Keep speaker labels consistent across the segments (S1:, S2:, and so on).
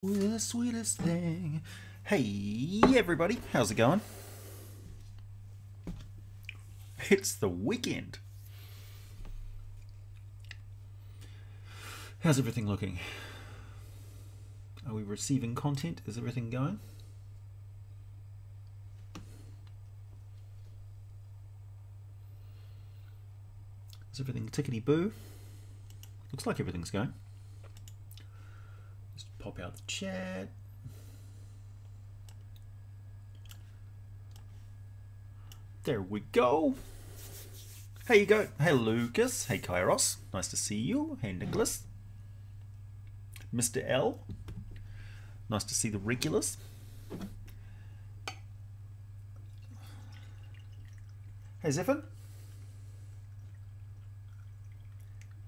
S1: The sweetest thing. Hey everybody, how's it going? It's the weekend. How's everything looking? Are we receiving content? Is everything going? Is everything tickety-boo? Looks like everything's going. Just pop out the chat. There we go. Hey, you go. Hey, Lucas. Hey, Kairos. Nice to see you. Hey, Nicholas. Mr. L. Nice to see the regulars. Hey, Zephyr.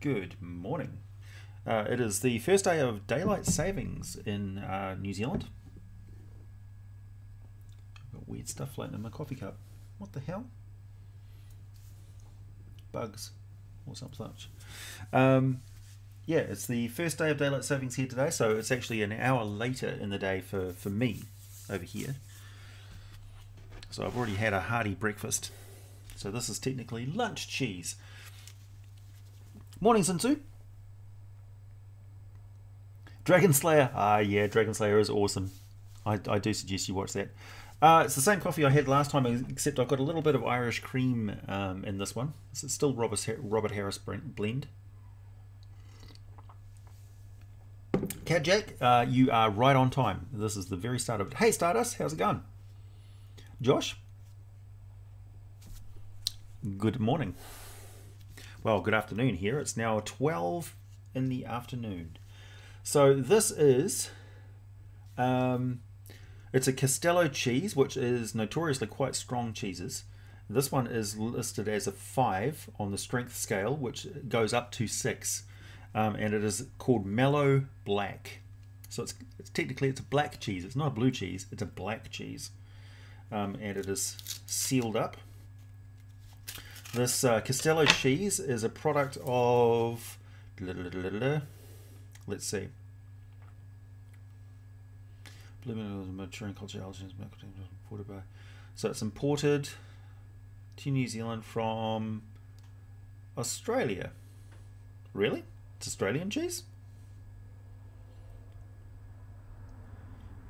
S1: Good morning. It is the first day of daylight savings in New Zealand. I've got weird stuff floating in my coffee cup. What the hell? Bugs or some such. Yeah, it's the first day of daylight savings here today, so it's actually an hour later in the day for me over here. So I've already had a hearty breakfast. So this is technically lunch cheese. Morning, Sinsu. Dragon Slayer. Ah, yeah, Dragon Slayer is awesome. I do suggest you watch that. It's the same coffee I had last time, except I've got a little bit of Irish cream in this one. This is still Robert Harris blend. Cat Jack, you are right on time. This is the very start of it. Hey, Stardust, how's it going? Josh? Good morning. Well, good afternoon here. It's now 12 in the afternoon. So this is, it's a Castello cheese, which is notoriously quite strong cheeses. This one is listed as a 5 on the strength scale, which goes up to 6. And it is called Mellow Black. So it's technically it's a black cheese. It's not a blue cheese. It's a black cheese. And it is sealed up. This Castello cheese is a product of, let's see, maturing culture. So it's imported to New Zealand from Australia. Really? It's Australian cheese?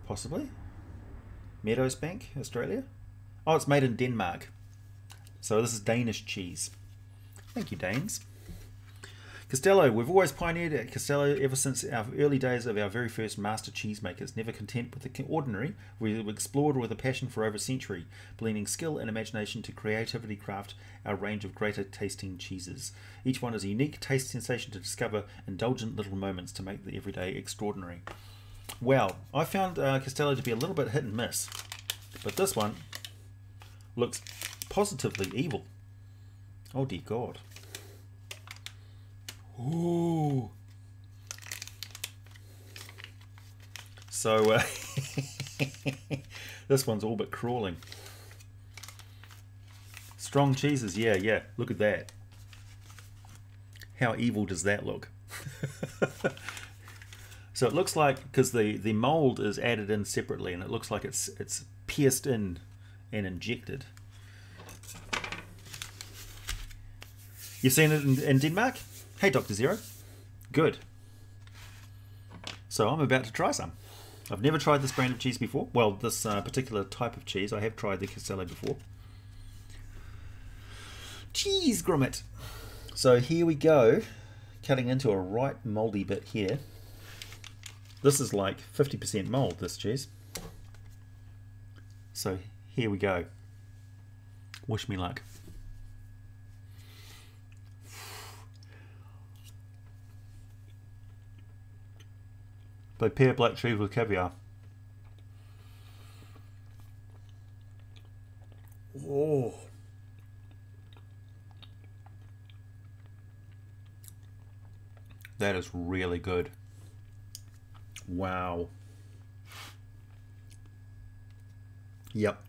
S1: Possibly. Meadowsbank, Australia. Oh, it's made in Denmark. So this is Danish cheese. Thank you, Danes. Castello, we've always pioneered at Castello ever since our early days of our very first master cheesemakers. Never content with the ordinary, we've explored with a passion for over a century, blending skill and imagination to creatively craft our range of greater tasting cheeses. Each one is a unique taste sensation to discover, indulgent little moments to make the everyday extraordinary. Well, I found Castello to be a little bit hit and miss, but this one looks positively evil. Oh dear God. Ooh. So this one's all but crawling. Strong cheeses, yeah. Look at that. How evil does that look? So it looks like, because the mold is added in separately, and it looks like it's pierced in and injected. You've seen it in Denmark? Hey, Dr. Zero. Good. So I'm about to try some. I've never tried this brand of cheese before. Well, this particular type of cheese. I have tried the Castello before. Cheese grommet. So here we go. Cutting into a right mouldy bit here. This is like 50% mold, this cheese. So here we go. Wish me luck. They pair black cheese with caviar. Oh. That is really good. Wow. Yep.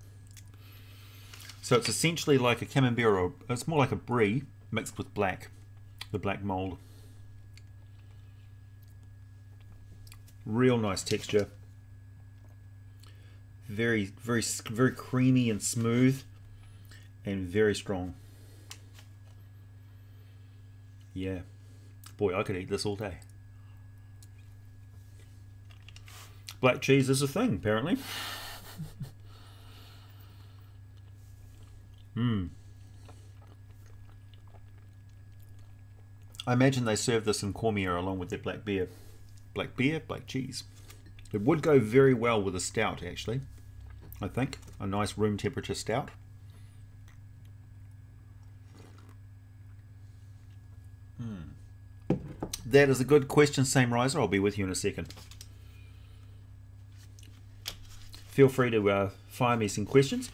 S1: So it's essentially like a camembert, or it's more like a brie mixed with black, the black mold. Real nice texture. Very, very, very creamy and smooth, and very strong. Yeah, boy, I could eat this all day. Black cheese is a thing, apparently. I imagine they serve this in Cormier along with their black beer. Black beer, black cheese. It would go very well with a stout, actually. I think. A nice room temperature stout. That is a good question, Same Riser. I'll be with you in a second. Feel free to fire me some questions.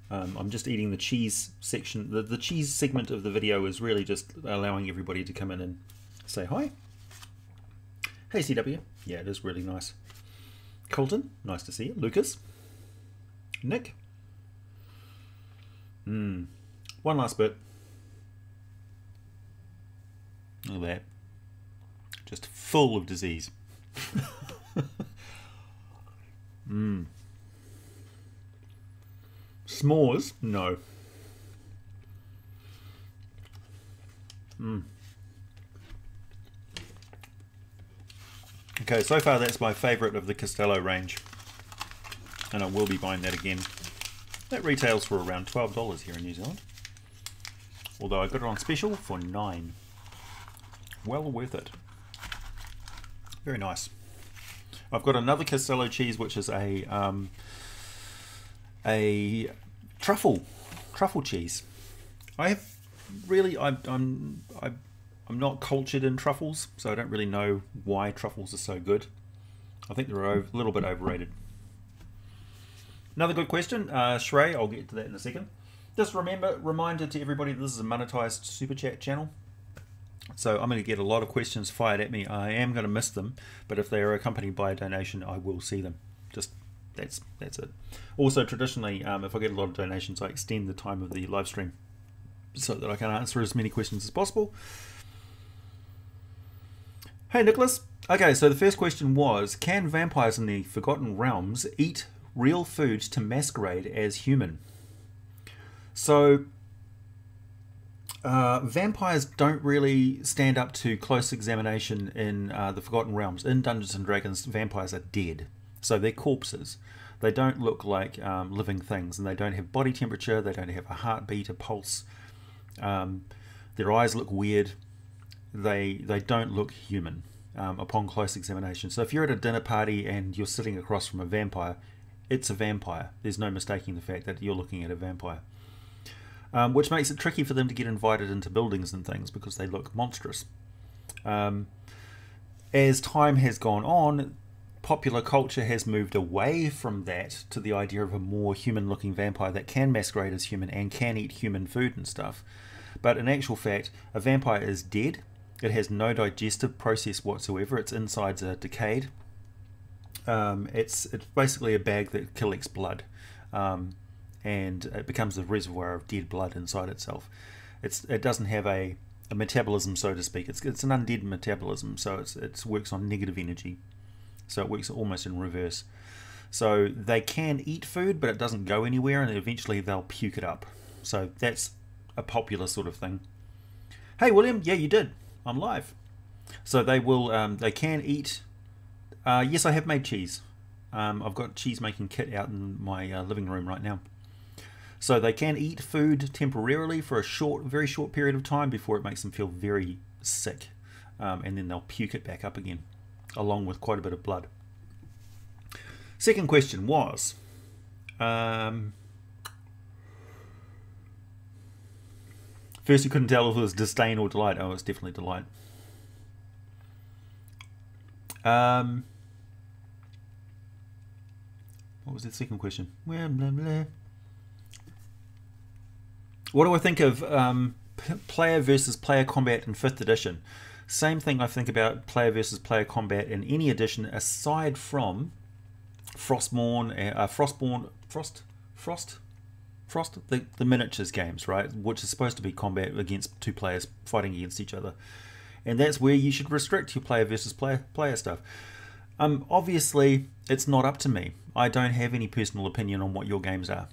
S1: I'm just eating the cheese section. The cheese segment of the video is really just allowing everybody to come in and say hi. Hey CW. Yeah, it is really nice. Colton, nice to see you. Lucas. Nick. One last bit. Look at that. Just full of disease. S'mores? No. Okay, so far that's my favourite of the Castello range. And I will be buying that again. That retails for around $12 here in New Zealand. Although I got it on special for $9. Well worth it. Very nice. I've got another Castello cheese, which is a truffle cheese. I'm not cultured in truffles, so I don't really know why truffles are so good. I think they're a little bit overrated. Another good question, Shrey. I'll get to that in a second. Just reminder to everybody, this is a monetized super chat channel. So I'm going to get a lot of questions fired at me. I am going to miss them, but if they are accompanied by a donation, I will see them. Just that's it. Also, traditionally, if I get a lot of donations, I extend the time of the live stream so that I can answer as many questions as possible. Hey Nicholas. Okay, so the first question was, can vampires in the Forgotten Realms eat real foods to masquerade as human? So vampires don't really stand up to close examination in the Forgotten Realms. In Dungeons and Dragons, vampires are dead, so they're corpses. They don't look like living things, and they don't have body temperature. They don't have a heartbeat, a pulse. Their eyes look weird. They don't look human upon close examination. So if you're at a dinner party and you're sitting across from a vampire, it's a vampire. There's no mistaking the fact that you're looking at a vampire. Which makes it tricky for them to get invited into buildings and things because they look monstrous. As time has gone on, popular culture has moved away from that to the idea of a more human-looking vampire that can masquerade as human and can eat human food and stuff. But in actual fact, a vampire is dead. It has no digestive process whatsoever. Its insides are decayed. It's basically a bag that collects blood. And it becomes a reservoir of dead blood inside itself. It doesn't have a metabolism, so to speak. It's an undead metabolism, so it works on negative energy. So it works almost in reverse. So they can eat food, but it doesn't go anywhere, and eventually they'll puke it up. So that's a popular sort of thing. Hey William, yeah you did. I'm live. So they will. They can eat. Yes, I have made cheese. I've got a cheese making kit out in my living room right now. So they can eat food temporarily for a very short period of time before it makes them feel very sick. And then they'll puke it back up again, along with quite a bit of blood. Second question was, first you couldn't tell if it was disdain or delight. Oh, it's definitely delight. What was the second question? Blah, blah, blah. What do I think of player versus player combat in 5th edition? Same thing I think about player versus player combat in any edition aside from Frostborn, the miniatures games, right? Which is supposed to be combat against two players fighting against each other. And that's where you should restrict your player versus player stuff. Obviously, it's not up to me. I don't have any personal opinion on what your games are.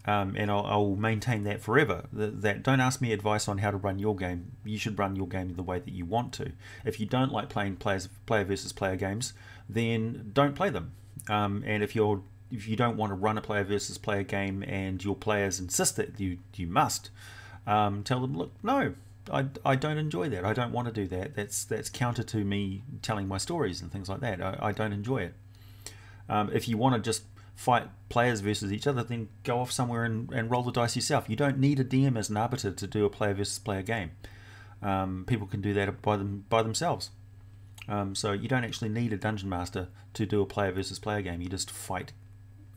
S1: And I'll maintain that forever. That don't ask me advice on how to run your game. You should run your game the way that you want to. If you don't like playing player versus player games, then don't play them. And if you don't want to run a player versus player game and your players insist that you must, tell them, look, no, I don't enjoy that. I don't want to do that. That's counter to me telling my stories and things like that. I don't enjoy it. If you want to just fight players versus each other, then go off somewhere and roll the dice yourself. You don't need a DM as an arbiter to do a player versus player game. People can do that by themselves. So you don't actually need a dungeon master to do a player versus player game. You just fight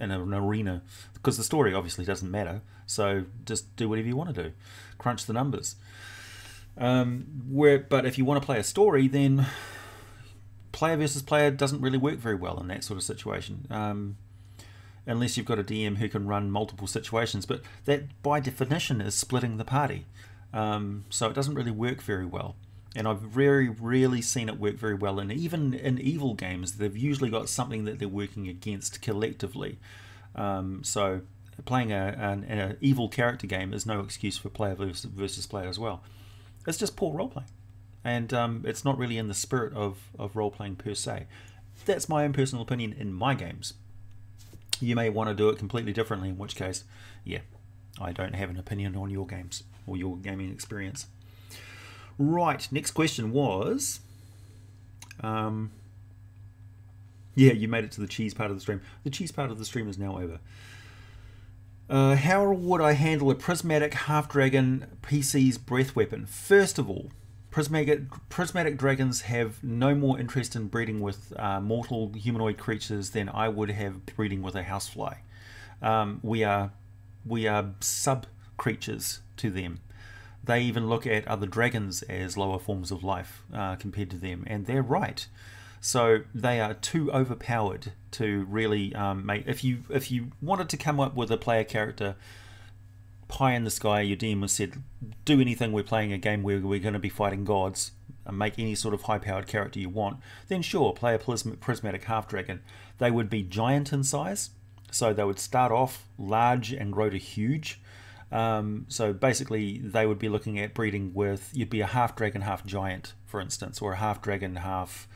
S1: in an arena, because the story obviously doesn't matter. So just do whatever you want to do. Crunch the numbers. But if you want to play a story, then player versus player doesn't really work very well in that sort of situation. Unless you've got a DM who can run multiple situations, but that by definition is splitting the party. So it doesn't really work very well. And I've very rarely seen it work very well. And even in evil games, they've usually got something that they're working against collectively. So playing an evil character game is no excuse for player versus player as well. It's just poor role-playing. And it's not really in the spirit of role-playing per se. That's my own personal opinion in my games. You may want to do it completely differently, in which case, yeah, I don't have an opinion on your games or your gaming experience. Right, next question was, yeah, you made it to the cheese part of the stream. The cheese part of the stream is now over. How would I handle a prismatic half-dragon PC's breath weapon? First of all, prismatic dragons have no more interest in breeding with mortal humanoid creatures than I would have breeding with a housefly. We are sub-creatures to them. They even look at other dragons as lower forms of life compared to them, and they're right. So they are too overpowered to really make. If you wanted to come up with a player character pie in the sky, your DM was said, do anything, we're playing a game where we're going to be fighting gods, and make any sort of high-powered character you want, then sure, play a prismatic half-dragon. They would be giant in size, so they would start off large and grow to huge. So basically they would be looking at breeding with, you'd be a half-dragon, half-giant, for instance, or a half-dragon, half...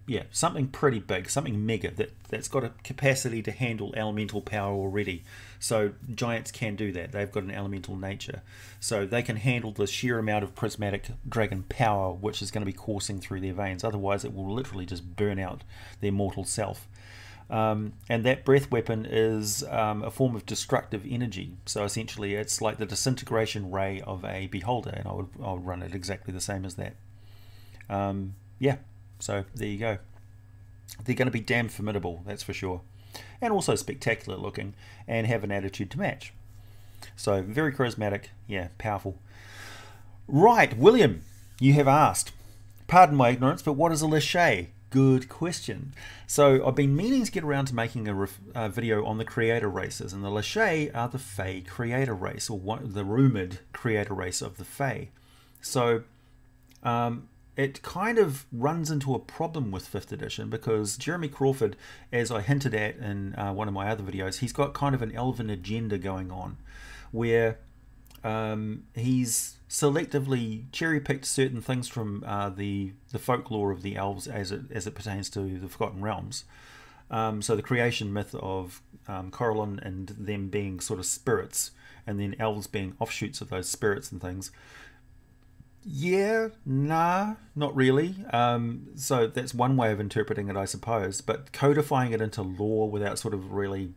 S1: yeah, something pretty big, something mega that's got a capacity to handle elemental power already. So giants can do that. They've got an elemental nature. So they can handle the sheer amount of prismatic dragon power which is going to be coursing through their veins. Otherwise it will literally just burn out their mortal self. And that breath weapon is a form of destructive energy. So essentially it's like the disintegration ray of a beholder, and I would run it exactly the same as that. Yeah, so there you go. They're going to be damn formidable, that's for sure. And also spectacular looking, and have an attitude to match. So very charismatic, yeah, powerful. Right, William, you have asked, pardon my ignorance, but what is a LeShay? Good question. So I've been meaning to get around to making a video on the creator races, and the LeShay are the Fae creator race, or the rumoured creator race of the Fae. So it kind of runs into a problem with 5th edition, because Jeremy Crawford, as I hinted at in one of my other videos, he's got kind of an elven agenda going on, where he's selectively cherry-picked certain things from the folklore of the elves as it pertains to the Forgotten Realms. So the creation myth of Corellon and them being sort of spirits, and then elves being offshoots of those spirits and things. Yeah, nah, not really. So that's one way of interpreting it, I suppose. But codifying it into lore without sort of really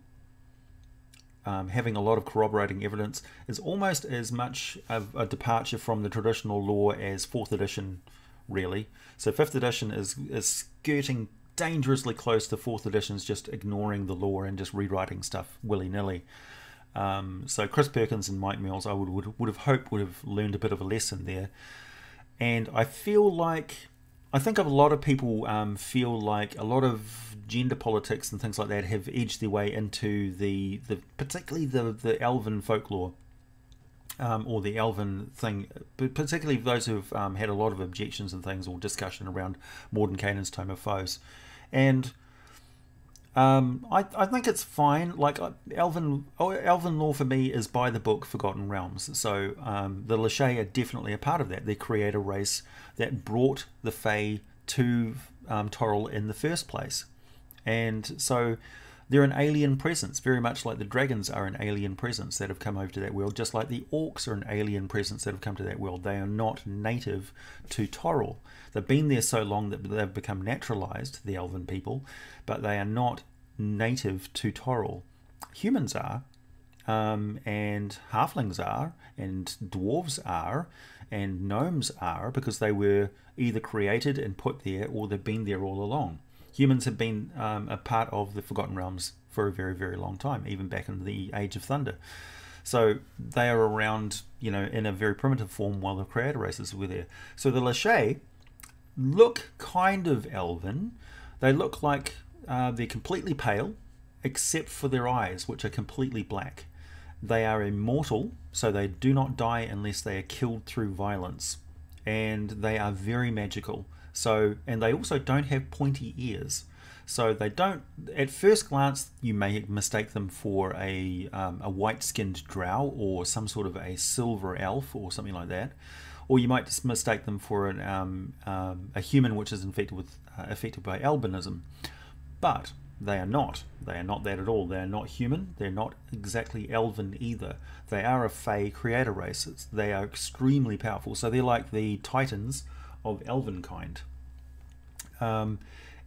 S1: having a lot of corroborating evidence is almost as much of a departure from the traditional lore as 4th edition, really. So 5th edition is skirting dangerously close to 4th edition's just ignoring the lore and just rewriting stuff willy-nilly. So Chris Perkins and Mike Mills, I would have hoped would have learned a bit of a lesson there. And I feel like, I think a lot of people feel like a lot of gender politics and things like that have edged their way into particularly the elven folklore. or the elven thing, but particularly those who've had a lot of objections and things, or discussion around Mordenkainen's Tome of Foes. And I think it's fine. Like elven lore for me is by the book Forgotten Realms. So the LeShay are definitely a part of that. They create a race that brought the Fae to Toril in the first place, and so they're an alien presence, very much like the dragons are an alien presence that have come over to that world, just like the orcs are an alien presence that have come to that world. They are not native to Toril. They've been there so long that they've become naturalized, the elven people, but they are not native to Toril. Humans are, and halflings are, and dwarves are, and gnomes are, because they were either created and put there, or they've been there all along. Humans have been a part of the Forgotten Realms for a very, very long time, even back in the Age of Thunder. So they are around, you know, in a very primitive form while the creator races were there. So the LeShay look kind of elven. They look like they're completely pale, except for their eyes, which are completely black. They are immortal, so they do not die unless they are killed through violence. And they are very magical. So, and they also don't have pointy ears. So they don't, at first glance, you may mistake them for a white-skinned drow or some sort of a silver elf or something like that. Or you might just mistake them for a human which is affected by albinism. But they are not. They are not that at all. They are not human. They're not exactly elven either. They are a Fae creator race. They are extremely powerful. So they're like the titans of elven kind.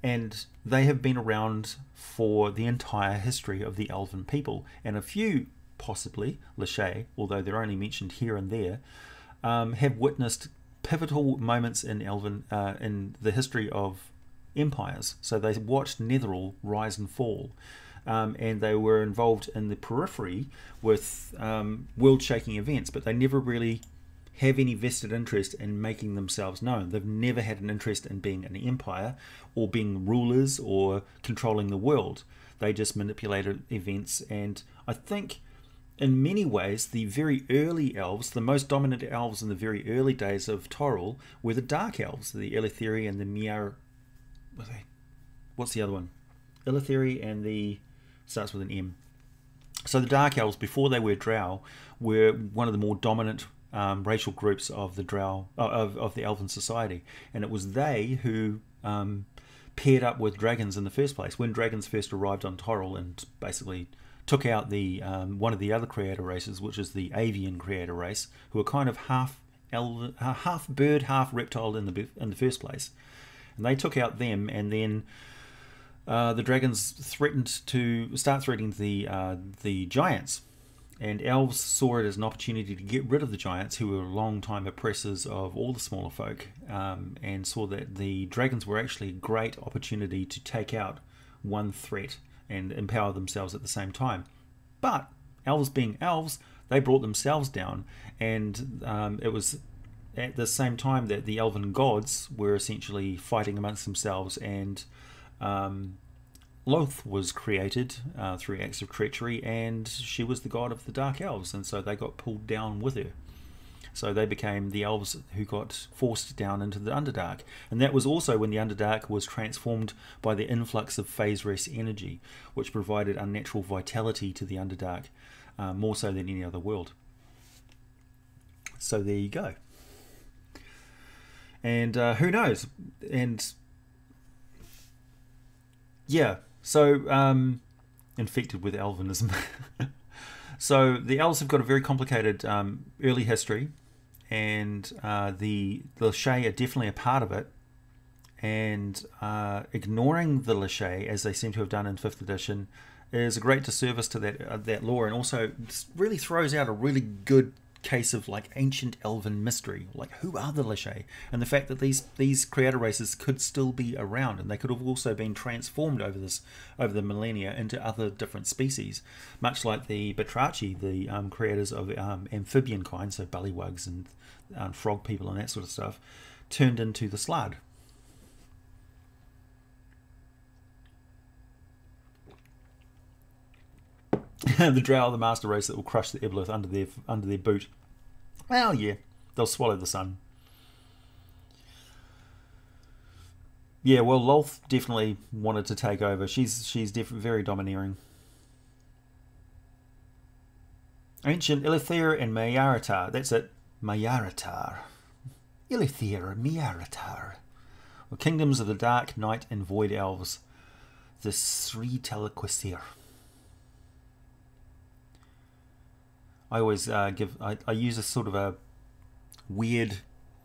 S1: And they have been around for the entire history of the elven people. And a few, possibly, LeShay, although they're only mentioned here and there, have witnessed pivotal moments in elven in the history of empires. So they watched Netheril rise and fall, and they were involved in the periphery with world-shaking events, but they never really have any vested interest in making themselves known. They've never had an interest in being an empire or being rulers or controlling the world. They just manipulated events, and I think in many ways the very early elves, the most dominant elves in the very early days of Toril, were the Dark Elves, the Eleutheri and the Miar... What's the other one? Eleutheri and the... starts with an M. So the Dark Elves, before they were Drow, were one of the more dominant racial groups of the Drow of the Elven society, and it was they who paired up with dragons in the first place. When dragons first arrived on Toril and basically took out the one of the other creator races, which is the avian creator race, who are kind of half bird, half reptile in the first place, and they took out them, and then the dragons threatened the giants. And elves saw it as an opportunity to get rid of the giants, who were long-time oppressors of all the smaller folk, and saw that the dragons were actually a great opportunity to take out one threat and empower themselves at the same time. But elves being elves, they brought themselves down, and it was at the same time that the elven gods were essentially fighting amongst themselves, and Loth was created through acts of treachery, and she was the god of the Dark Elves, and so they got pulled down with her. So they became the elves who got forced down into the Underdark. And that was also when the Underdark was transformed by the influx of phase rest energy, which provided unnatural vitality to the Underdark, more so than any other world. So there you go. And who knows? And yeah, so infected with Elvenism. So the elves have got a very complicated early history, and the LeShay are definitely a part of it. And ignoring the LeShay, as they seem to have done in 5th edition, is a great disservice to that lore, and also really throws out a really good case of like ancient elven mystery, like who are the LeShay, and the fact that these creator races could still be around, and they could have also been transformed over the millennia into other different species, much like the Batrachi, the creators of amphibian kind, so bullywugs and frog people and that sort of stuff, turned into the Slard. The Drow, the master race that will crush the Iblis under their boot. Well, yeah, they'll swallow the sun. Yeah, well, Lolth definitely wanted to take over. She's very domineering. Ancient Ilithir and Mayaratar. That's it. Mayaratar. Ilithir and Mayaratar were kingdoms of the Dark, Night, and Void Elves. The Sri Telequisir. I always I use a sort of a weird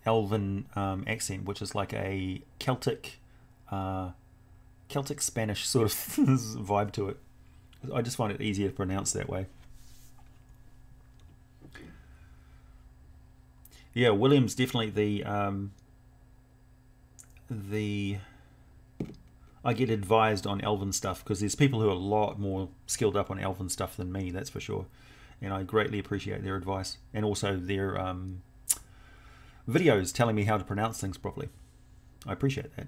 S1: elven accent, which is like a Celtic Spanish sort of vibe to it. I just find it easier to pronounce that way. Yeah, William's definitely the I get advised on elven stuff because there's people who are a lot more skilled up on elven stuff than me, that's for sure. And I greatly appreciate their advice and also their videos telling me how to pronounce things properly. I appreciate that.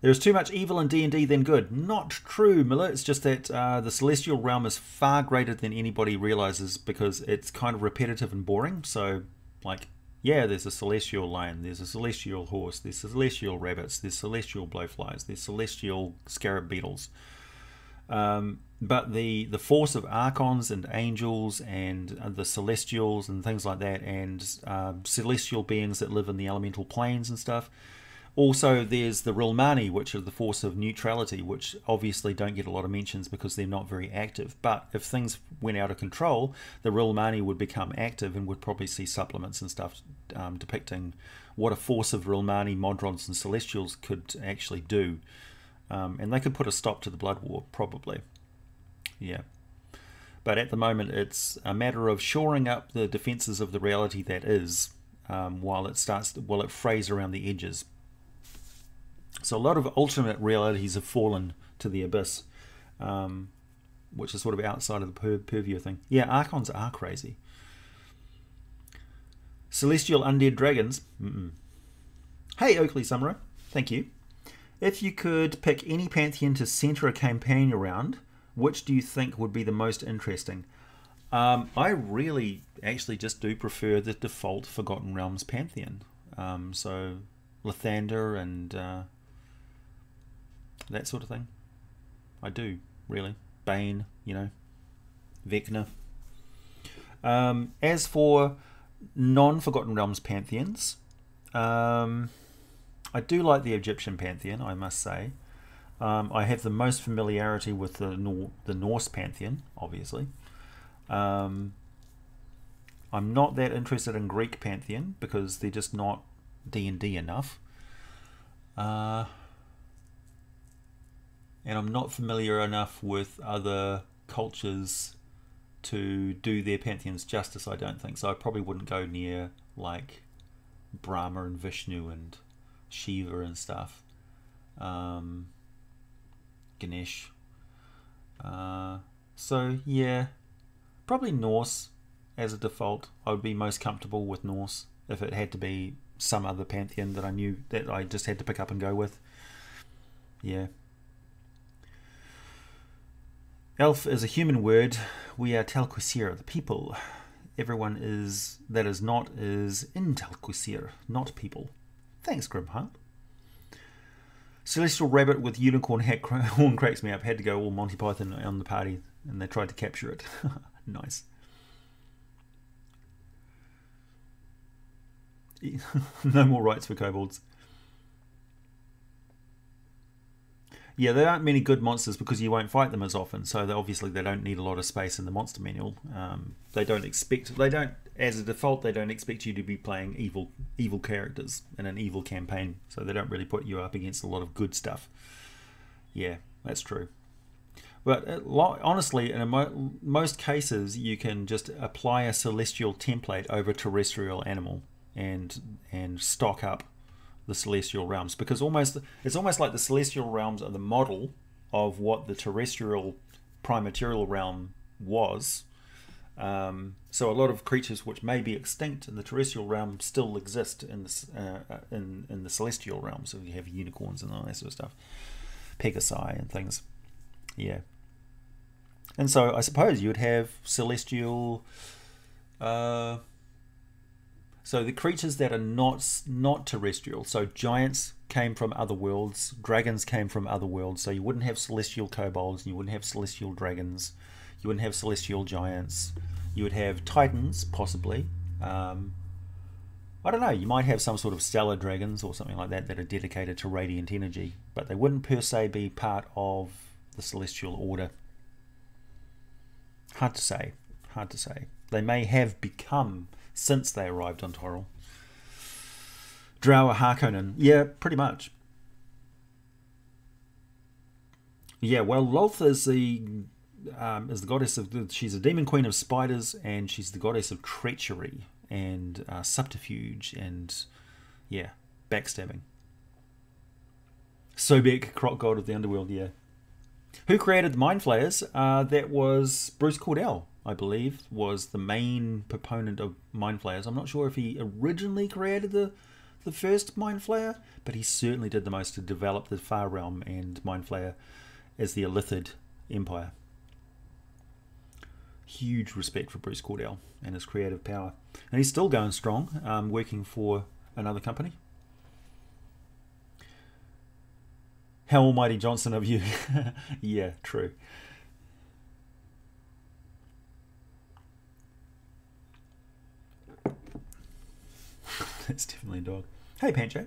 S1: There's too much evil in D&D than good. Not true, Miller. It's just that the Celestial Realm is far greater than anybody realizes because it's kind of repetitive and boring. So, like, yeah, there's a Celestial Lion, there's a Celestial Horse, there's Celestial Rabbits, there's Celestial Blowflies, there's Celestial Scarab Beetles. But the force of Archons and Angels and the Celestials and things like that and Celestial beings that live in the elemental planes and stuff. Also, there's the Rilmani, which are the force of neutrality, which obviously don't get a lot of mentions because they're not very active. But if things went out of control, the Rilmani would become active and would probably see supplements and stuff depicting what a force of Rilmani, Modrons, and Celestials could actually do. And they could put a stop to the Blood War, probably. Yeah. But at the moment, it's a matter of shoring up the defenses of the reality that is, while it frays around the edges. So a lot of alternate realities have fallen to the abyss, which is sort of outside of the purview thing. Yeah, Archons are crazy. Celestial Undead Dragons. Hey, Oakley Samurai. Thank you. If you could pick any pantheon to centre a campaign around, which do you think would be the most interesting? I really actually just do prefer the default Forgotten Realms pantheon. So Lathander and that sort of thing. I do, really. Bane, you know. Vecna. As for non-Forgotten Realms pantheons, I do like the Egyptian pantheon, I must say. I have the most familiarity with the Norse pantheon, obviously. I'm not that interested in Greek pantheon because they're just not D&D enough. And I'm not familiar enough with other cultures to do their pantheons justice, I don't think. So I probably wouldn't go near like Brahma and Vishnu and Shiva and stuff. Ganesh. So yeah, probably Norse as a default. I would be most comfortable with Norse if it had to be some other pantheon that I knew that I just had to pick up and go with. Yeah. Elf is a human word. We are Telquisir, the people. Everyone that is not is in Telquisir, not people. Thanks, Grimheart. Celestial Rabbit with unicorn horn cracks me up. Had to go all Monty Python on the party, and they tried to capture it. Nice. No more rights for kobolds. Yeah, there aren't many good monsters because you won't fight them as often. So obviously they don't need a lot of space in the monster manual. They don't, as a default, they don't expect you to be playing evil characters in an evil campaign. So they don't really put you up against a lot of good stuff. Yeah, that's true. But honestly, in most cases, you can just apply a celestial template over a terrestrial animal and stock up the celestial realms, because it's almost like the celestial realms are the model of what the terrestrial prime material realm was. So a lot of creatures which may be extinct in the terrestrial realm still exist in the celestial realm. So you have unicorns and all that sort of stuff, Pegasi and things. Yeah. And so I suppose you would have celestial... so the creatures that are not terrestrial, so giants came from other worlds, dragons came from other worlds, so you wouldn't have celestial kobolds, you wouldn't have celestial dragons, you wouldn't have celestial giants, you would have titans, possibly. I don't know, you might have some sort of stellar dragons or something like that that are dedicated to radiant energy, but they wouldn't per se be part of the celestial order. Hard to say. Hard to say. They may have become since they arrived on Toril. Drow Harkonnen. Yeah, pretty much. Yeah, well, Lolth is the goddess of... She's a demon queen of spiders, and she's the goddess of treachery and subterfuge and, yeah, backstabbing. Sobek, croc god of the underworld, yeah. Who created the Mind Flayers? That was Bruce Cordell, I believe, was the main proponent of Mind Flayers. I'm not sure if he originally created the first Mind Flayer, but he certainly did the most to develop the Far Realm and Mind Flayer as the Illithid Empire. Huge respect for Bruce Cordell and his creative power. And he's still going strong, working for another company. How almighty Johnson of you. Yeah, true. That's definitely a dog. Hey, Pancho.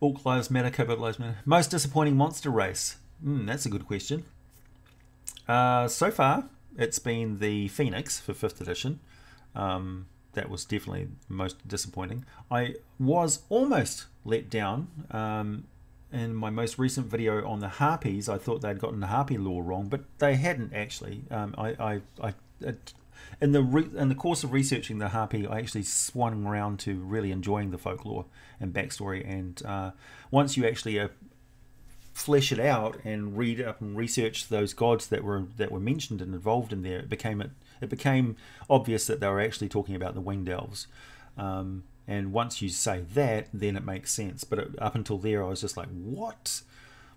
S1: Orc lives matter, kobold lives matter. Most disappointing monster race? That's a good question. So far, it's been the Phoenix for 5th edition. That was definitely most disappointing. I was almost let down in my most recent video on the Harpies. I thought they'd gotten the Harpy lore wrong, but they hadn't actually. In the course of researching the Harpy, I actually swung around to really enjoying the folklore and backstory. And once you actually flesh it out and read up and research those gods that were mentioned and involved in there, it became obvious that they were actually talking about the winged elves. And once you say that, then it makes sense. But up until there, I was just like, what?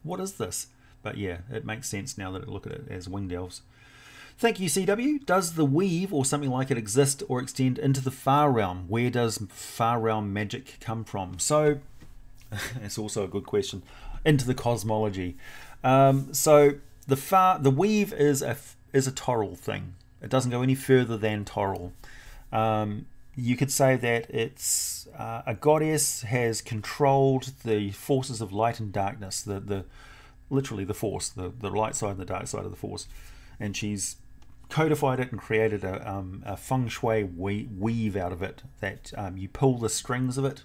S1: What is this? But yeah, it makes sense now that I look at it as winged elves. Thank you, CW. Does the weave or something like it exist or extend into the Far Realm? Where does Far Realm magic come from? So, it's also a good question. Into the cosmology. So the weave is a Toril thing. It doesn't go any further than Toril. You could say that it's a goddess has controlled the forces of light and darkness, literally the force, the light side and the dark side of the force, and she's codified it and created a feng shui weave out of it that you pull the strings of it,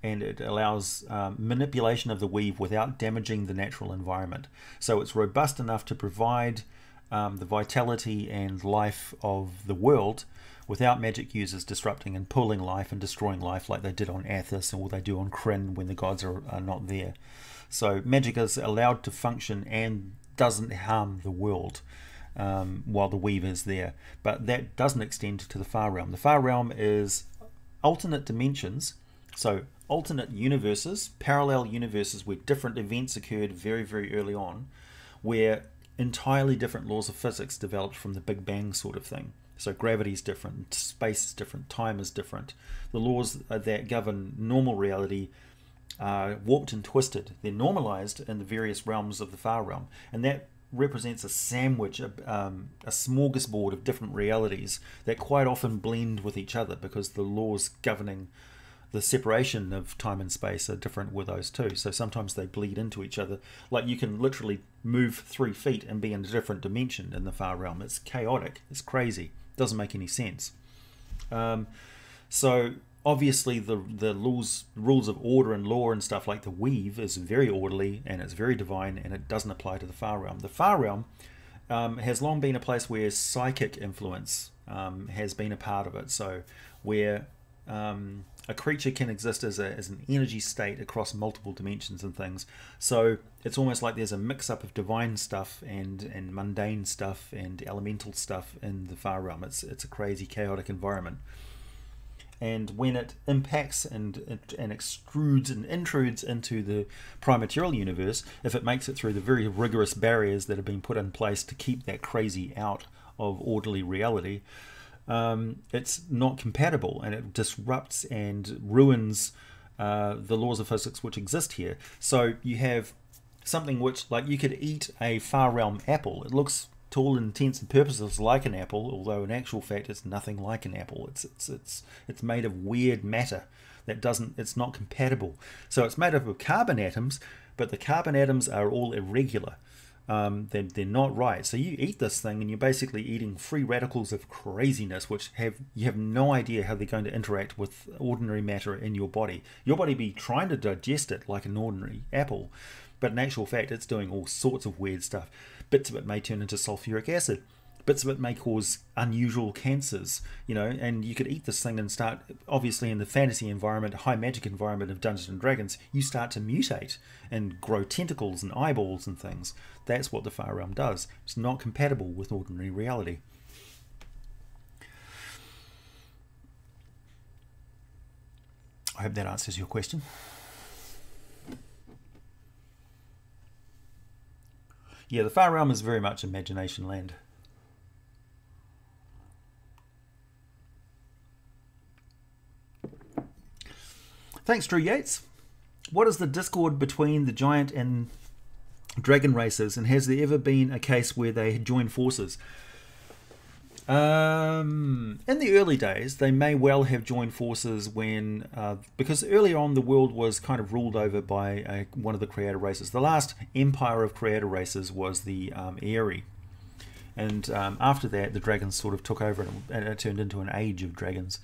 S1: and it allows manipulation of the weave without damaging the natural environment. So it's robust enough to provide the vitality and life of the world without magic users disrupting and pulling life and destroying life like they did on Athos or they do on Kryn when the gods are not there. So magic is allowed to function and doesn't harm the world while the weave is there. But that doesn't extend to the Far Realm. The Far Realm is alternate dimensions, so alternate universes, parallel universes where different events occurred very, very early on, where entirely different laws of physics developed from the Big Bang sort of thing. So gravity is different, space is different, time is different. The laws that govern normal reality are warped and twisted. They're normalized in the various realms of the Far Realm, and that represents a sandwich, a smorgasbord of different realities that quite often blend with each other because the laws governing the separation of time and space are different with those two. So sometimes they bleed into each other. Like you can literally move 3 feet and be in a different dimension in the Far Realm. It's chaotic. It's crazy. It doesn't make any sense. So obviously the rules of order and law and stuff like the weave is very orderly and it's very divine, and it doesn't apply to the Far Realm. The Far Realm has long been a place where psychic influence has been a part of it. So where a creature can exist as an energy state across multiple dimensions and things. So it's almost like there's a mix-up of divine stuff and mundane stuff and elemental stuff in the Far Realm. It's a crazy, chaotic environment. and when it impacts and extrudes and intrudes into the prime material universe, if it makes it through the very rigorous barriers that have been put in place to keep that crazy out of orderly reality, it's not compatible, and it disrupts and ruins the laws of physics which exist here. So you have something which, like, you could eat a far realm apple. It looks, to all intents and purposes, like an apple, although in actual fact it's nothing like an apple. It's made of weird matter that doesn't, it's not compatible. So it's made up of carbon atoms, but the carbon atoms are all irregular. They're not right. So you eat this thing and you're basically eating free radicals of craziness, which you have no idea how they're going to interact with ordinary matter in your body. Your body be trying to digest it like an ordinary apple, but in actual fact it's doing all sorts of weird stuff. Bits of it may turn into sulfuric acid. Bits of it may cause unusual cancers, you know, and you could eat this thing and start, obviously in the fantasy environment, high magic environment of Dungeons and Dragons, you start to mutate and grow tentacles and eyeballs and things. That's what the Far Realm does. It's not compatible with ordinary reality. I hope that answers your question. Yeah, the Far Realm is very much imagination land. Thanks, Drew Yates. What is the discord between the giant and dragon races, and has there ever been a case where they joined forces? In the early days, they may well have joined forces when, because earlier on the world was kind of ruled over by one of the creator races. The last empire of creator races was the Aerie, and after that the dragons sort of took over and it turned into an age of dragons.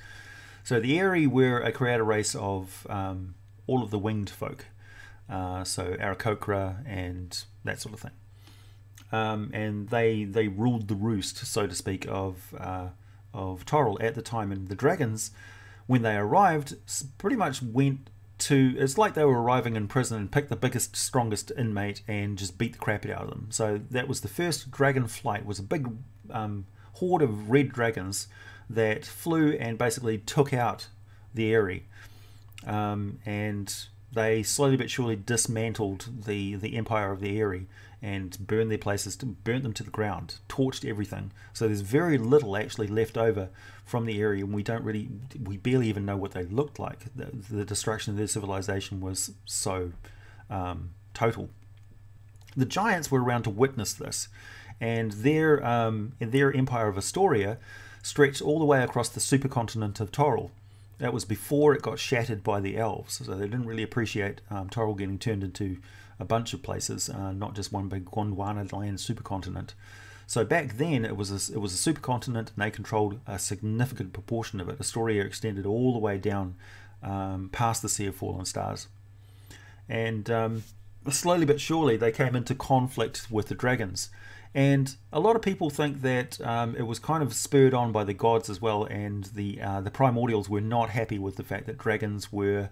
S1: So the Aerie were a creator race of all of the winged folk, so Aarakocra and that sort of thing. And they ruled the roost, so to speak, of Toril at the time. And the dragons, when they arrived, pretty much went to, it's like they were arriving in prison and picked the biggest, strongest inmate and just beat the crap out of them. So that was the first dragon flight, was a big horde of red dragons that flew and basically took out the Aerie. And they slowly but surely dismantled the empire of the Aerie and burned their places, burnt them to the ground, torched everything. So there's very little actually left over from the Aerie, and we barely even know what they looked like. The destruction of their civilization was so total. The giants were around to witness this, and their empire of Astoria stretched all the way across the supercontinent of Toril. That was before it got shattered by the elves, so they didn't really appreciate Toril getting turned into a bunch of places, not just one big Gondwana land supercontinent. So back then it was a supercontinent, and they controlled a significant proportion of it. Astoria extended all the way down past the Sea of Fallen Stars, and slowly but surely they came into conflict with the dragons. And a lot of people think that it was kind of spurred on by the gods as well, and the primordials were not happy with the fact that dragons were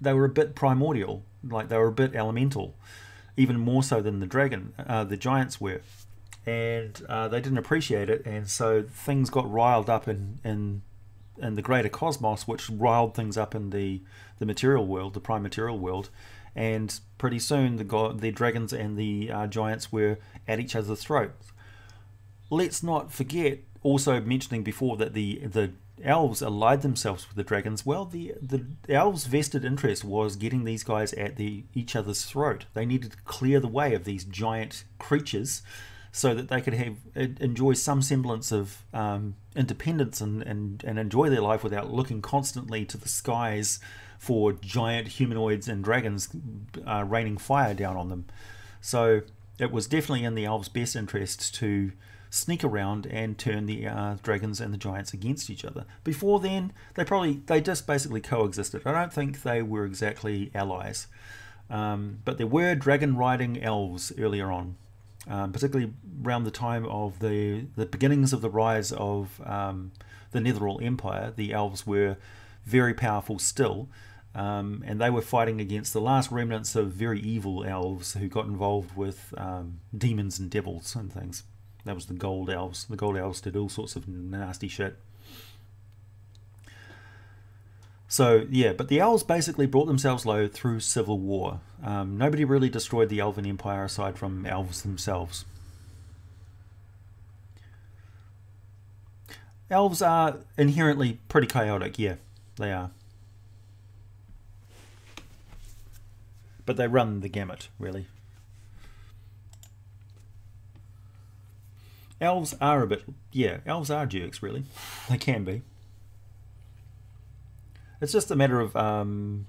S1: they were a bit primordial, like they were a bit elemental, even more so than the giants were, and they didn't appreciate it, and so things got riled up in the greater cosmos, which riled things up in the material world, the prime material world. And pretty soon the dragons and the giants were at each other's throats. Let's not forget, also mentioning before, that the elves allied themselves with the dragons. Well, the elves' vested interest was getting these guys at each other's throat. They needed to clear the way of these giant creatures so that they could enjoy some semblance of independence and enjoy their life without looking constantly to the skies for giant humanoids and dragons raining fire down on them. So it was definitely in the elves' best interest to sneak around and turn the dragons and the giants against each other. Before then, they just basically coexisted. I don't think they were exactly allies, but there were dragon riding elves earlier on, particularly around the time of the beginnings of the rise of the Netherall Empire. The elves were very powerful still, and they were fighting against the last remnants of very evil elves who got involved with demons and devils and things. That was the Gold Elves. The Gold Elves did all sorts of nasty shit. So, yeah, but the Elves basically brought themselves low through civil war. Nobody really destroyed the Elven Empire aside from Elves themselves. Elves are inherently pretty chaotic, yeah, they are. But they run the gamut, really. Elves are a bit, yeah, elves are jerks, really. They can be. It's just a matter of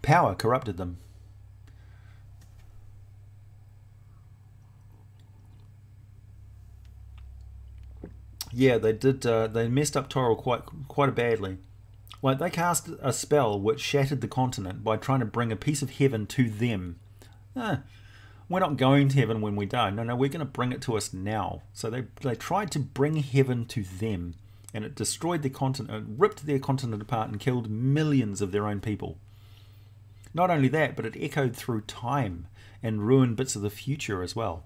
S1: power corrupted them. Yeah, they did. They messed up Toril quite badly. Like, they cast a spell which shattered the continent by trying to bring a piece of heaven to them. We're not going to heaven when we die. No, we're going to bring it to us now. So they tried to bring heaven to them, and it destroyed their continent, it ripped their continent apart and killed millions of their own people. Not only that, but it echoed through time and ruined bits of the future as well.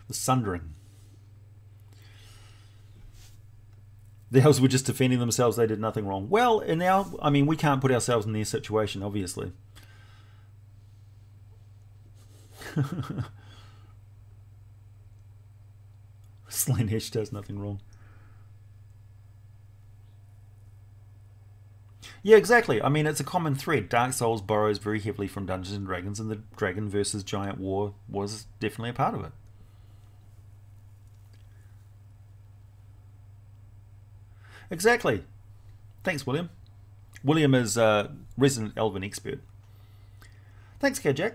S1: The Sundering. The elves were just defending themselves. They did nothing wrong. Well, and now, I mean, we can't put ourselves in their situation, obviously. Slaanesh does nothing wrong. Yeah, exactly. I mean, it's a common thread. Dark Souls borrows very heavily from Dungeons and Dragons, and the Dragon versus Giant War was definitely a part of it. Exactly. Thanks, William. William is a resident Elven expert. Thanks, Kajak.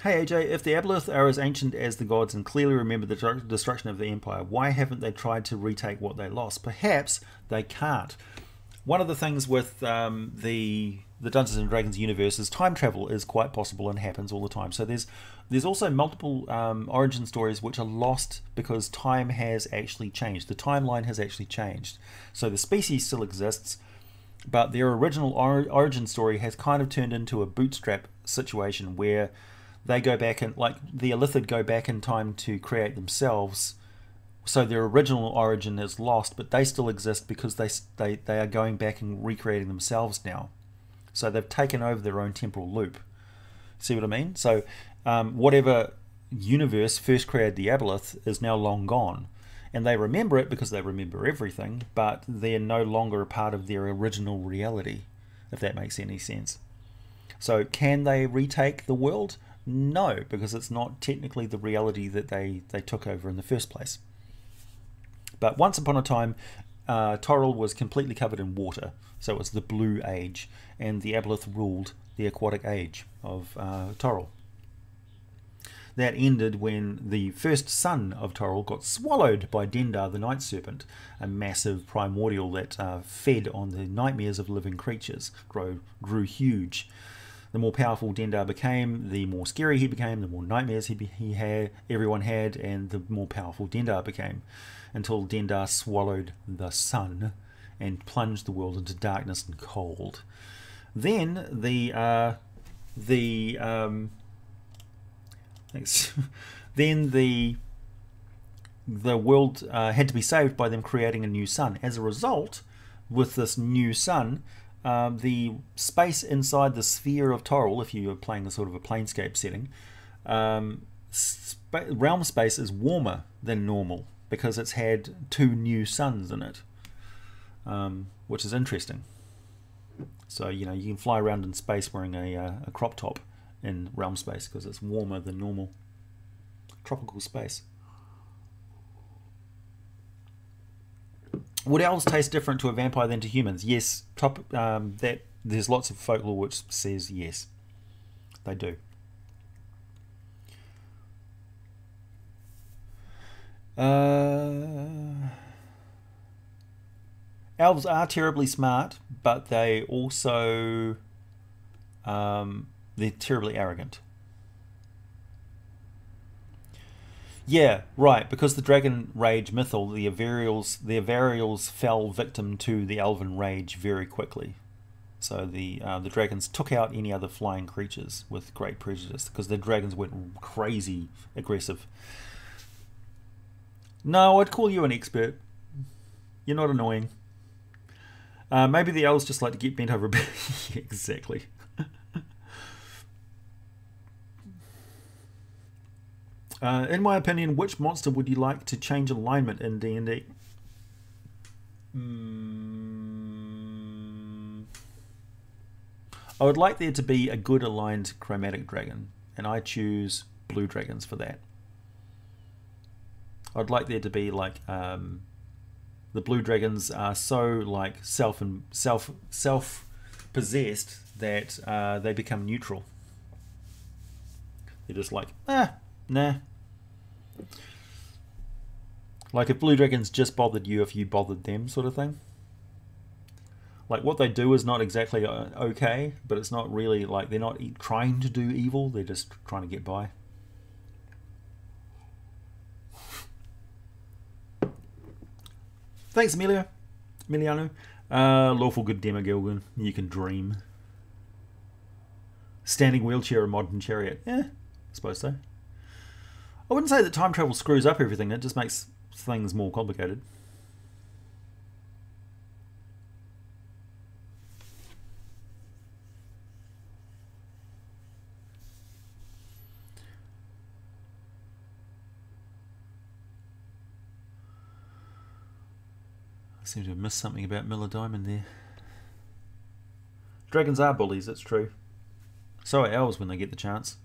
S1: Hey AJ, if the Aboleth are as ancient as the gods and clearly remember the destruction of the Empire, why haven't they tried to retake what they lost? Perhaps they can't. One of the things with the Dungeons and Dragons universe is time travel is quite possible and happens all the time. So there's also multiple origin stories which are lost because time has actually changed. The timeline has actually changed. So the species still exists, but their original origin story has kind of turned into a bootstrap situation where they go back and, like, the Illithid go back in time to create themselves. So their original origin is lost, but they still exist because they are going back and recreating themselves now. So they've taken over their own temporal loop. See what I mean? So whatever universe first created the Aboleth is now long gone. And they remember it because they remember everything, but they're no longer a part of their original reality, if that makes any sense. So can they retake the world? No, because it's not technically the reality that they took over in the first place. But once upon a time, Toril was completely covered in water, so it was the Blue Age, and the Aboleth ruled the aquatic age of Toril. That ended when the first son of Toril got swallowed by Dendar the Night Serpent, a massive primordial that fed on the nightmares of living creatures, grew huge. The more powerful Dendar became, the more scary he became, the more nightmares everyone had, and the more powerful Dendar became, until Dendar swallowed the sun and plunged the world into darkness and cold. Then the world had to be saved by them creating a new sun. As a result, with this new sun, the space inside the sphere of Toril, if you are playing a sort of a planescape setting, realm space is warmer than normal because it's had two new suns in it, which is interesting. So, you know, you can fly around in space wearing a crop top in realm space because it's warmer than normal. Tropical space. Would elves taste different to a vampire than to humans? Yes. That there's lots of folklore which says yes, they do. Elves are terribly smart, but they also they're terribly arrogant. Yeah, right, because the Dragon Rage mythal, the Avarials fell victim to the Elven Rage very quickly. So the dragons took out any other flying creatures with great prejudice, because the dragons went crazy aggressive. No, I'd call you an expert. You're not annoying. Maybe the elves just like to get bent over a bit. Exactly. In my opinion, which monster would you like to change alignment in D&D? I would like there to be a good aligned chromatic dragon, and I choose blue dragons for that. I'd like there to be like the blue dragons are so like self-possessed that they become neutral. They're just like, nah. Like if blue dragons just bothered you if you bothered them, sort of thing. Like what they do is not exactly okay, but it's not really like they're not trying to do evil, they're just trying to get by. Thanks, Emiliano. Lawful good Demogorgon, you can dream. Standing wheelchair or modern chariot. I suppose so. I wouldn't say that time travel screws up everything, it just makes things more complicated. I seem to have missed something about Miller Diamond there. Dragons are bullies, it's true. So are elves when they get the chance.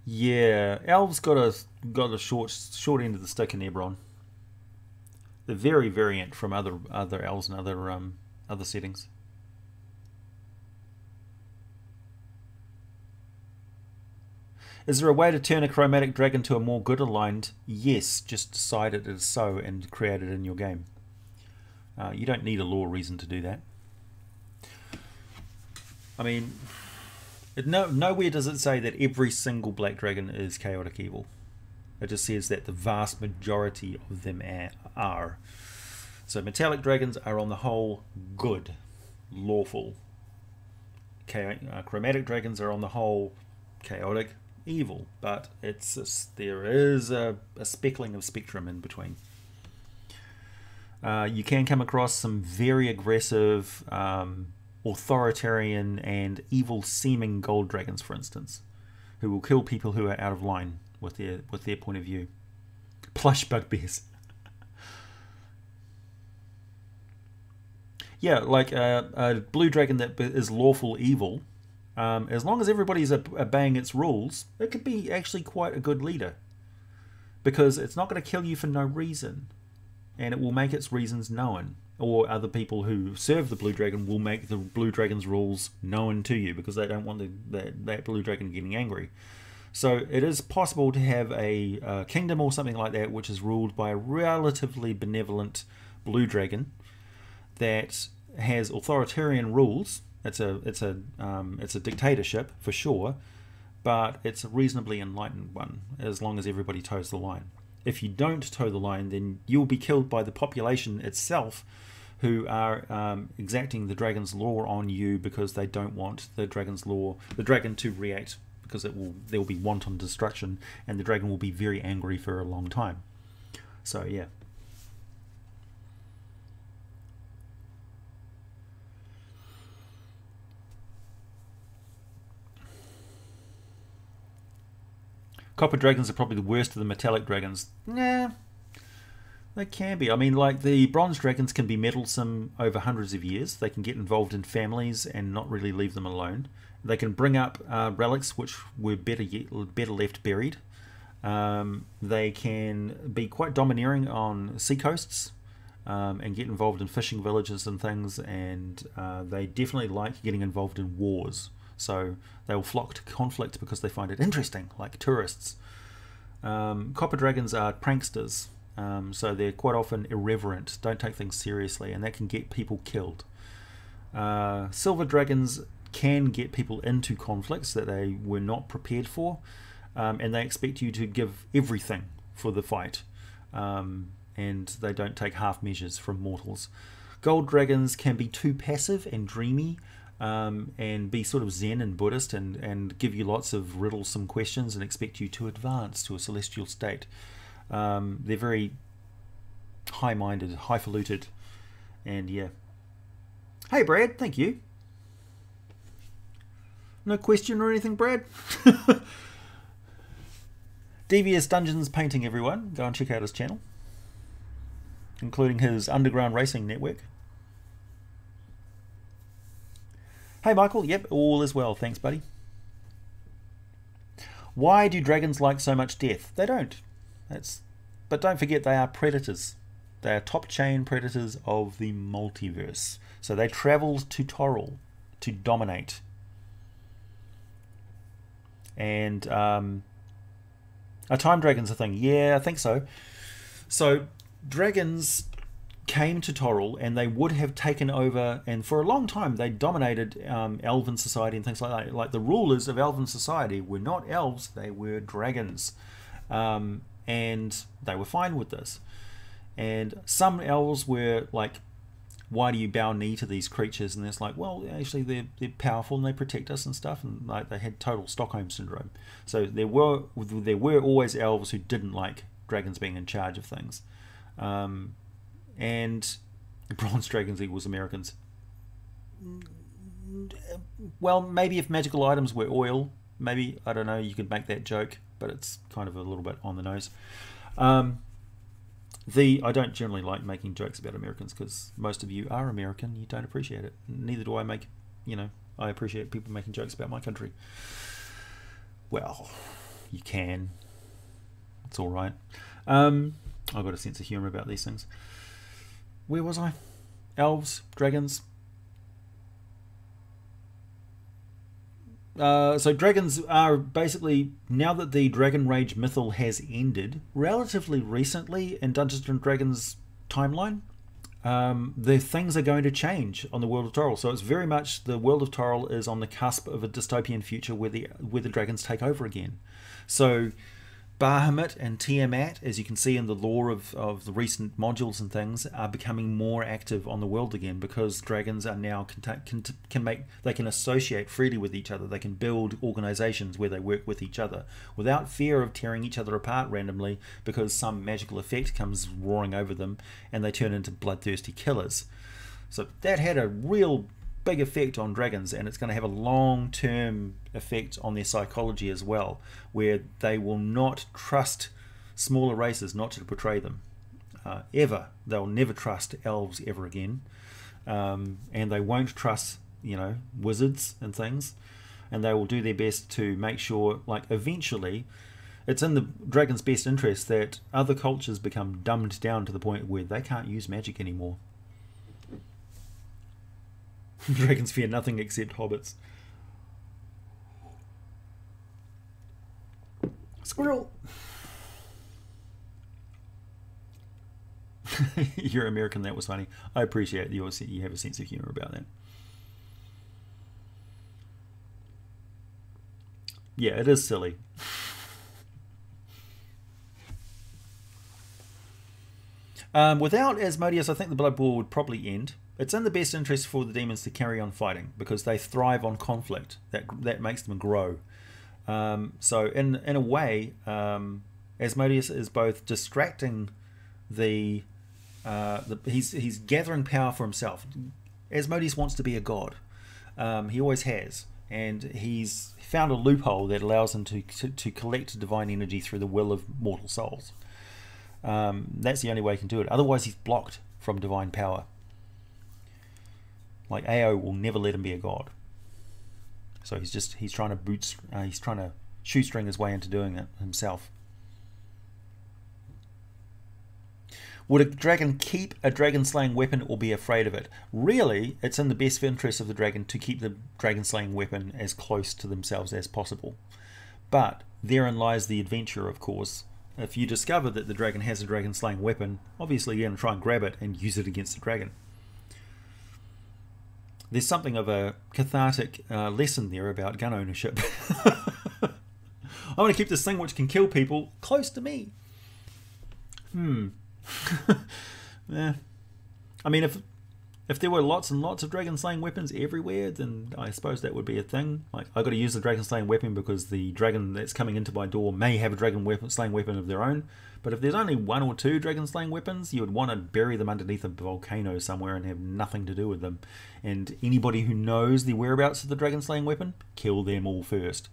S1: Yeah, elves got a short end of the stick in Eberron. They're very variant from other elves and other settings. Is there a way to turn a chromatic dragon to a more good aligned? Yes, just decide it is so and create it in your game. You don't need a lore reason to do that. I mean, nowhere does it say that every single black dragon is chaotic evil. It just says that the vast majority of them are. So metallic dragons are on the whole good, lawful. Chromatic dragons are on the whole chaotic, evil. But there is a speckling of spectrum in between. You can come across some very aggressive, authoritarian and evil-seeming gold dragons, for instance, who will kill people who are out of line with their point of view. Plush bugbears. Yeah, like a blue dragon that is lawful evil, as long as everybody's obeying its rules, it could be actually quite a good leader. Because it's not going to kill you for no reason. And it will make its reasons known. Or other people who serve the blue dragon will make the blue dragon's rules known to you because they don't want that blue dragon getting angry. So it is possible to have a kingdom or something like that which is ruled by a relatively benevolent blue dragon that has authoritarian rules. It's a dictatorship for sure, but it's a reasonably enlightened one as long as everybody toes the line. If you don't toe the line, then you'll be killed by the population itself, who are exacting the dragon's law on you because they don't want the dragon to react, because there will be wanton destruction, and the dragon will be very angry for a long time. So yeah. Copper dragons are probably the worst of the metallic dragons. Nah, they can be. I mean, like the bronze dragons can be meddlesome over hundreds of years. They can get involved in families and not really leave them alone. They can bring up relics which were better left buried. They can be quite domineering on seacoasts and get involved in fishing villages and things. And they definitely like getting involved in wars. So they will flock to conflict because they find it interesting, like tourists. Copper dragons are pranksters, so they're quite often irreverent, don't take things seriously, and that can get people killed. Silver dragons can get people into conflicts that they were not prepared for, and they expect you to give everything for the fight, and they don't take half measures from mortals. Gold dragons can be too passive and dreamy. and be sort of Zen and Buddhist and give you lots of riddlesome questions and expect you to advance to a celestial state. They're very high-minded, highfalutin, and yeah. Hey, Brad, thank you. No question or anything, Brad? Devious Dungeons Painting, everyone. Go and check out his channel, including his underground racing network. Hey, Michael. Yep, all is well. Thanks, buddy. Why do dragons like so much death? They don't. But don't forget, they are predators. They are top chain predators of the multiverse. So they travelled to Toril to dominate. And are time dragons a thing? Yeah, I think so. So dragons came to Toril and they would have taken over, and for a long time they dominated elven society and things like that. Like the rulers of elven society were not elves, they were dragons. And they were fine with this. And some elves were like, why do you bow knee to these creatures? And it's like, well, actually they're powerful and they protect us and stuff, and like they had total Stockholm syndrome. So there were always elves who didn't like dragons being in charge of things. And bronze dragons equals Americans. Well, maybe if magical items were oil, maybe, I don't know, you could make that joke, but it's kind of a little bit on the nose. I don't generally like making jokes about Americans because most of you are American. You don't appreciate it. Neither do I I appreciate people making jokes about my country. Well, you can. It's all right. I've got a sense of humor about these things. Where was I? Elves, dragons. So dragons are basically, now that the Dragon Rage mythal has ended relatively recently in Dungeons & Dragons timeline, the things are going to change on the world of Toril. So it's very much, the world of Toril is on the cusp of a dystopian future where the dragons take over again. So Bahamut and Tiamat, as you can see in the lore of the recent modules and things, are becoming more active on the world again because dragons are now they can associate freely with each other. They can build organizations where they work with each other without fear of tearing each other apart randomly because some magical effect comes roaring over them and they turn into bloodthirsty killers. So that had a real big effect on dragons, and it's going to have a long-term effect on their psychology as well, where they will not trust smaller races not to betray them ever. They'll never trust elves ever again, and they won't trust wizards and things, and they will do their best to make sure, like, eventually it's in the dragon's best interest that other cultures become dumbed down to the point where they can't use magic anymore. Dragons fear nothing except hobbits. Squirrel! You're American, that was funny. I appreciate you have a sense of humor about that. Yeah, it is silly. Without Asmodeus, I think the Blood Bowl would probably end. It's in the best interest for the demons to carry on fighting because they thrive on conflict. That makes them grow. So in a way, Asmodeus is both distracting he's gathering power for himself. Asmodeus wants to be a god. He always has, and he's found a loophole that allows him to collect divine energy through the will of mortal souls. That's the only way he can do it. Otherwise, he's blocked from divine power. Like AO will never let him be a god. So he's trying to shoestring his way into doing it himself. Would a dragon keep a dragon slaying weapon or be afraid of it? Really, it's in the best interest of the dragon to keep the dragon slaying weapon as close to themselves as possible. But therein lies the adventure, of course. If you discover that the dragon has a dragon slaying weapon, obviously you're going to try and grab it and use it against the dragon. There's something of a cathartic lesson there about gun ownership. I want to keep this thing which can kill people close to me. Yeah. I mean, If there were lots and lots of dragon slaying weapons everywhere, then I suppose that would be a thing. Like, I got to use the dragon slaying weapon because the dragon that's coming into my door may have a dragon slaying weapon of their own. But if there's only 1 or 2 dragon slaying weapons, you would want to bury them underneath a volcano somewhere and have nothing to do with them. And anybody who knows the whereabouts of the dragon slaying weapon, kill them all first.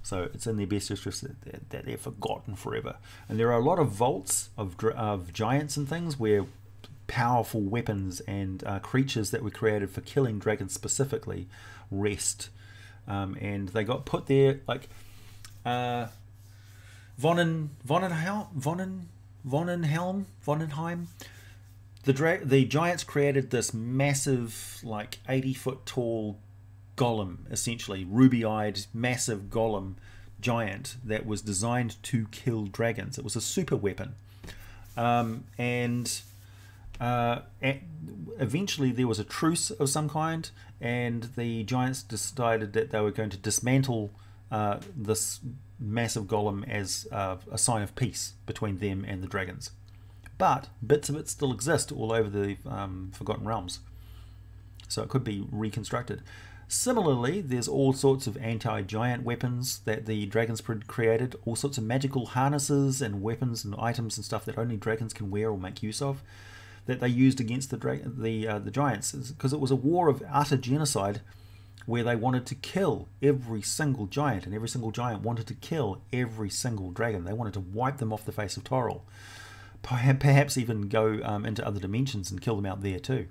S1: So it's in their best interest that they're forgotten forever. And there are a lot of vaults of giants and things where powerful weapons and creatures that were created for killing dragons specifically rest. And they got put there, like Vonenheim. The giants created this massive, like 80-foot tall golem, essentially ruby-eyed, massive golem giant that was designed to kill dragons. It was a super weapon, and eventually there was a truce of some kind, and the giants decided that they were going to dismantle this massive golem as a sign of peace between them and the dragons. But bits of it still exist all over the Forgotten Realms, so it could be reconstructed. Similarly, there's all sorts of anti-giant weapons that the dragons created, all sorts of magical harnesses and weapons and items and stuff that only dragons can wear or make use of, that they used against the giants, because it was a war of utter genocide where they wanted to kill every single giant, and every single giant wanted to kill every single dragon. They wanted to wipe them off the face of Toril, perhaps even go into other dimensions and kill them out there too.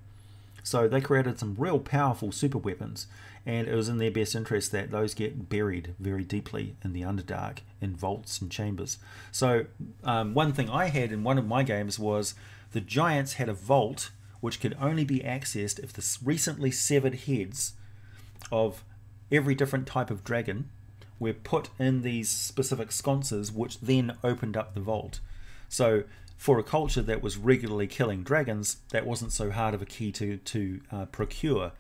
S1: So they created some real powerful super weapons, and it was in their best interest that those get buried very deeply in the Underdark, in vaults and chambers. So one thing I had in one of my games was the giants had a vault which could only be accessed if the recently severed heads of every different type of dragon were put in these specific sconces, which then opened up the vault. So for a culture that was regularly killing dragons, that wasn't so hard of a key to procure.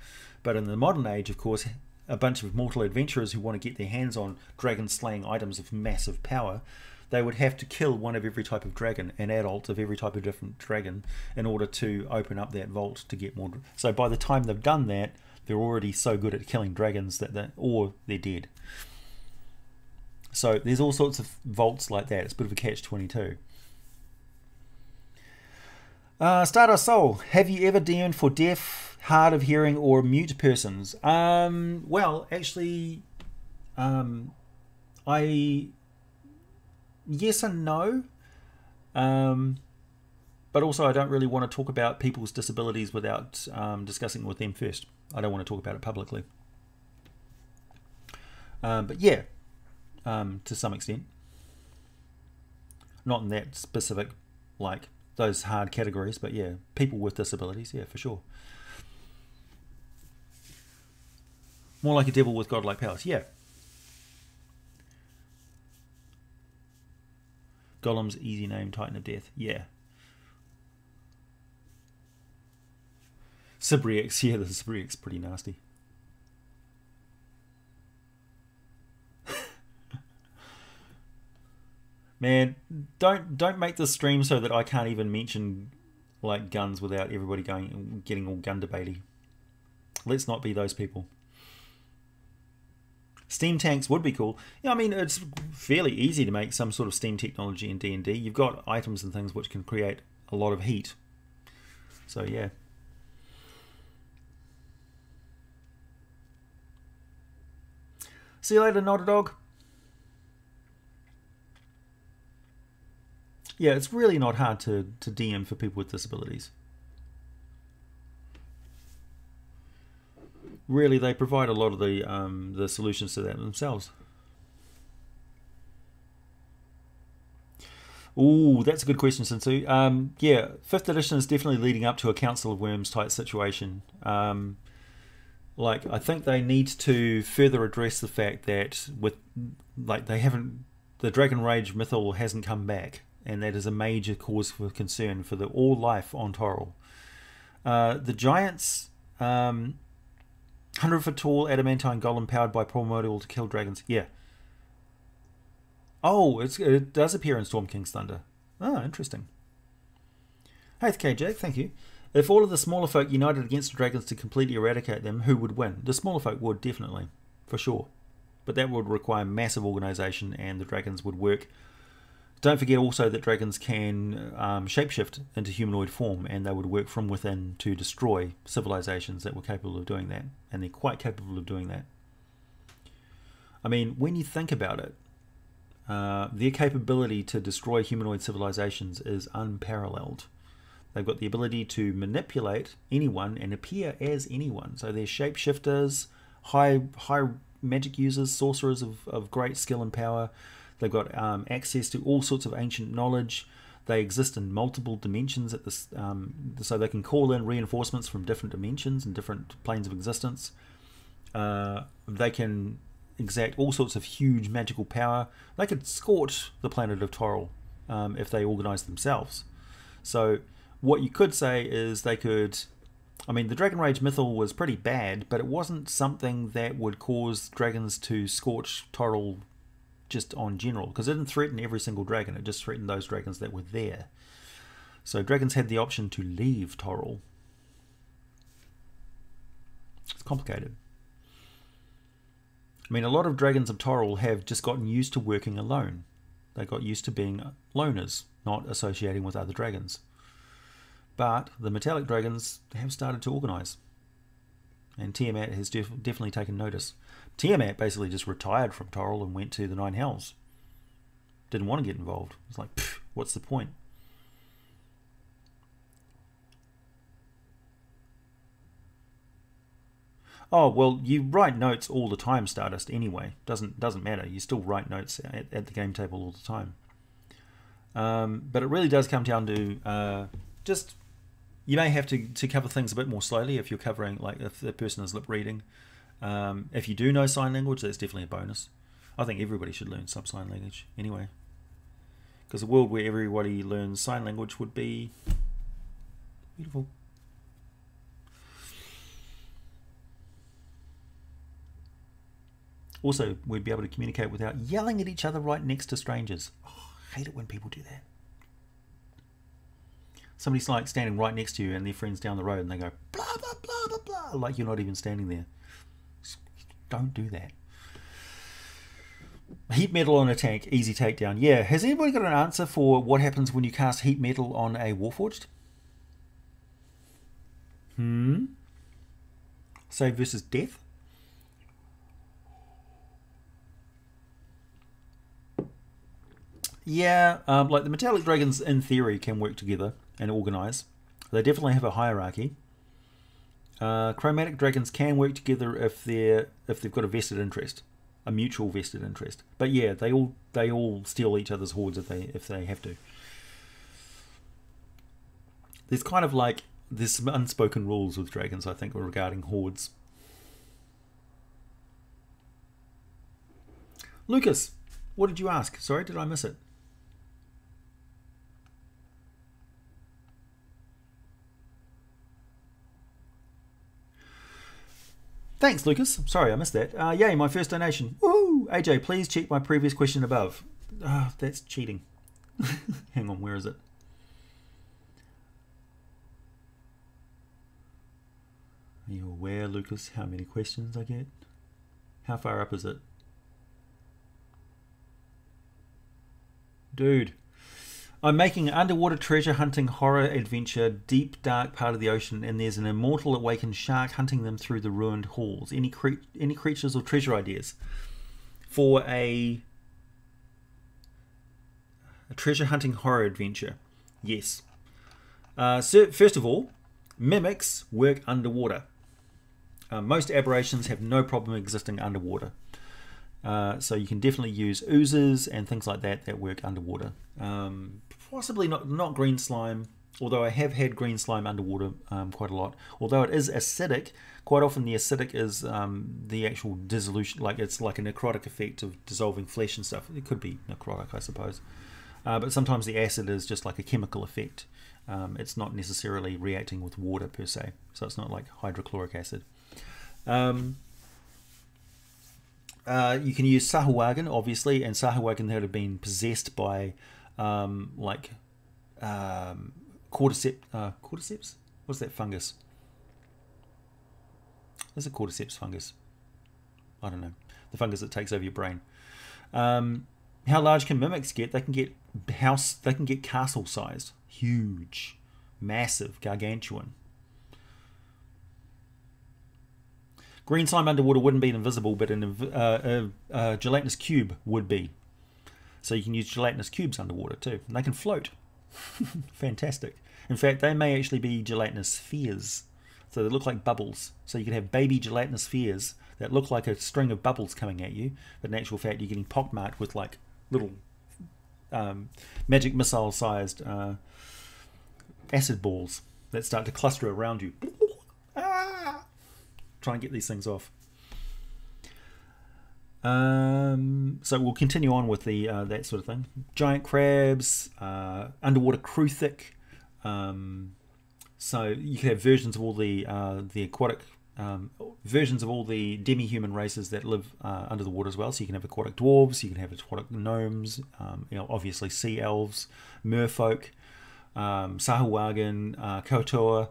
S1: But in the modern age, of course, a bunch of mortal adventurers who want to get their hands on dragon-slaying items of massive power, they would have to kill one of every type of dragon, an adult of every type of different dragon, in order to open up that vault to get more. So by the time they've done that, they're already so good at killing dragons that they're dead. So there's all sorts of vaults like that. It's a bit of a catch-22. Stardust Soul, have you ever DM'd for deaf, hard of hearing, or mute persons? Well, actually, yes and no. But also I don't really want to talk about people's disabilities without discussing it with them first. I don't want to talk about it publicly. But yeah, to some extent. Not in that specific, like, those hard categories, but yeah, people with disabilities, yeah, for sure. More like a devil with godlike powers, yeah. Golem's easy name, Titan of Death, yeah. Cybriex, yeah, the Cybriex pretty nasty. Man, don't make this stream so that I can't even mention like guns without everybody getting all gun debatey. Let's not be those people. Steam tanks would be cool. Yeah, I mean, it's fairly easy to make some sort of steam technology in D&D. You've got items and things which can create a lot of heat. So yeah. See you later, not a dog. Yeah, it's really not hard to DM for people with disabilities. Really, they provide a lot of the solutions to that themselves. Ooh, that's a good question, Sinsu. Yeah, 5th edition is definitely leading up to a Council of Worms type situation. Like, I think they need to further address the fact that the Dragon Rage mythal hasn't come back. And that is a major cause for concern for all life on Toril. The giants, 100-foot tall adamantine golem powered by primordial to kill dragons. Yeah. Oh, it does appear in Storm King's Thunder. Oh, interesting. Hey, KJ, thank you. If all of the smaller folk united against the dragons to completely eradicate them, who would win? The smaller folk would, definitely, for sure. But that would require massive organisation, and the dragons would work. Don't forget also that dragons can shapeshift into humanoid form, and they would work from within to destroy civilizations that were capable of doing that, and they're quite capable of doing that. I mean, when you think about it, their capability to destroy humanoid civilizations is unparalleled. They've got the ability to manipulate anyone and appear as anyone. So they're shapeshifters, high magic users, sorcerers of great skill and power. They've got access to all sorts of ancient knowledge. They exist in multiple dimensions at this, so they can call in reinforcements from different dimensions and different planes of existence. They can exact all sorts of huge magical power. They could scorch the planet of Toril if they organised themselves. So what you could say is they could... I mean, the Dragon Rage Mythal was pretty bad, but it wasn't something that would cause dragons to scorch Toril just on general, because it didn't threaten every single dragon, it just threatened those dragons that were there. So dragons had the option to leave Toril. It's complicated. I mean, a lot of dragons of Toril have just gotten used to working alone. They got used to being loners, not associating with other dragons. But the metallic dragons have started to organise. And Tiamat has definitely taken notice. Tiamat basically just retired from Toril and went to the Nine Hells. Didn't want to get involved. It's like, what's the point? Oh, well, you write notes all the time, Stardust, anyway. Doesn't matter. You still write notes at the game table all the time. But it really does come down to just... You may have to cover things a bit more slowly if you're covering, like, if the person is lip reading. If you do know sign language, that's definitely a bonus. I think everybody should learn some sign language anyway. Because a world where everybody learns sign language would be beautiful. Also, we'd be able to communicate without yelling at each other right next to strangers. Oh, I hate it when people do that. Somebody's like standing right next to you and their friend's down the road and they go blah blah blah blah blah like you're not even standing there. Don't do that. Heat metal on a tank, easy takedown. Yeah, has anybody got an answer for what happens when you cast heat metal on a Warforged? Save versus death? Yeah, like the metallic dragons in theory can work together and organize. They definitely have a hierarchy. Chromatic dragons can work together if they've got a vested interest, a mutual vested interest. But yeah, they all steal each other's hordes if they have to. There's kind of like there's some unspoken rules with dragons, I think, regarding hordes. Lucas, what did you ask? Sorry, did I miss it? Thanks, Lucas. Sorry, I missed that. Yay, my first donation. Woo! AJ, please check my previous question above. That's cheating. Hang on, where is it? Are you aware, Lucas, how many questions I get? How far up is it? Dude. I'm making an underwater treasure hunting horror adventure, deep dark part of the ocean, and there's an immortal awakened shark hunting them through the ruined halls. Any creatures or treasure ideas for a treasure hunting horror adventure? Yes. So first of all, mimics work underwater. Most aberrations have no problem existing underwater. So you can definitely use oozes and things like that work underwater. Possibly not green slime, although I have had green slime underwater quite a lot. Although it is acidic, quite often the acidic is the actual dissolution, like it's like a necrotic effect of dissolving flesh and stuff. It could be necrotic, I suppose. But sometimes the acid is just like a chemical effect. It's not necessarily reacting with water per se, so it's not like hydrochloric acid. You can use Sahuagin, obviously, and Sahuagin that have been possessed by cordyceps. What's that fungus? Is it cordyceps fungus? I don't know. The fungus that takes over your brain. How large can mimics get? They can get castle sized. Huge. Massive. Gargantuan. Green slime underwater wouldn't be invisible, but a gelatinous cube would be. So you can use gelatinous cubes underwater too. And they can float. Fantastic. In fact, they may actually be gelatinous spheres. So they look like bubbles. So you could have baby gelatinous spheres that look like a string of bubbles coming at you, but in actual fact you're getting pockmarked with like little magic missile sized acid balls that start to cluster around you. Try and get these things off. So we'll continue on with the that sort of thing. Giant crabs, underwater crewthick. So you can have versions of all the aquatic versions of all the demi-human races that live under the water as well. So you can have aquatic dwarves, you can have aquatic gnomes, obviously sea elves, merfolk, sahuagin, kotoa.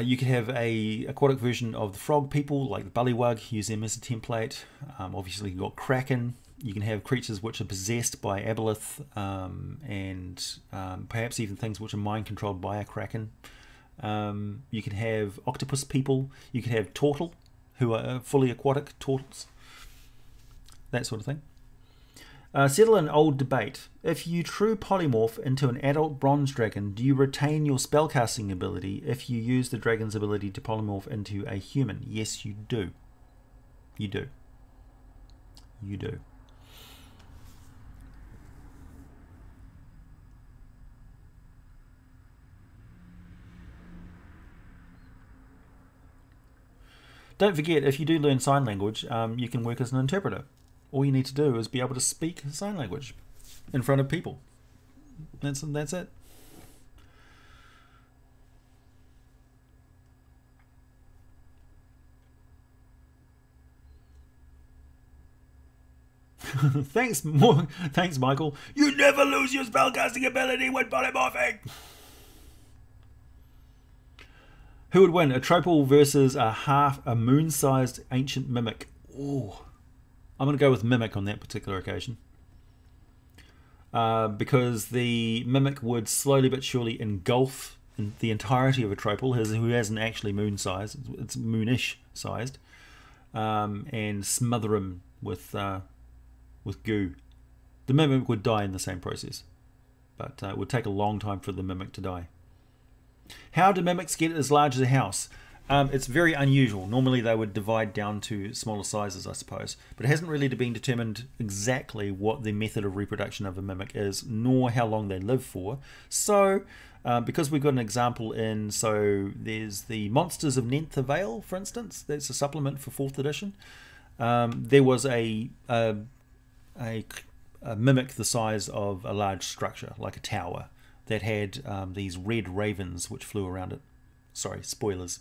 S1: You could have a aquatic version of the frog people, like the bullywug, use them as a template. Obviously you've got kraken. You can have creatures which are possessed by aboleth, and perhaps even things which are mind controlled by a kraken. You can have octopus people. You can have turtle, who are fully aquatic turtles. That sort of thing. Settle an old debate. If you true polymorph into an adult bronze dragon, do you retain your spellcasting ability if you use the dragon's ability to polymorph into a human? Yes, you do. You do. You do. Don't forget, if you do learn sign language, you can work as an interpreter. All you need to do is be able to speak sign language in front of people. That's it. Thanks, Michael. You never lose your spellcasting ability when polymorphing. Who would win, a tropal versus a moon-sized ancient mimic? Oh, I'm going to go with mimic on that particular occasion. Because the mimic would slowly but surely engulf the entirety of a tropal, who isn't actually moon-sized, it's moonish sized, and smother him with goo. The mimic would die in the same process, but it would take a long time for the mimic to die. How do mimics get as large as a house? It's very unusual. Normally they would divide down to smaller sizes, I suppose. But it hasn't really been determined exactly what the method of reproduction of a mimic is, nor how long they live for. So, because we've got an example in, so there's the Monsters of Nentha Vale, for instance. That's a supplement for 4th edition. There was a mimic the size of a large structure, like a tower, that had these red ravens which flew around it. Sorry, spoilers.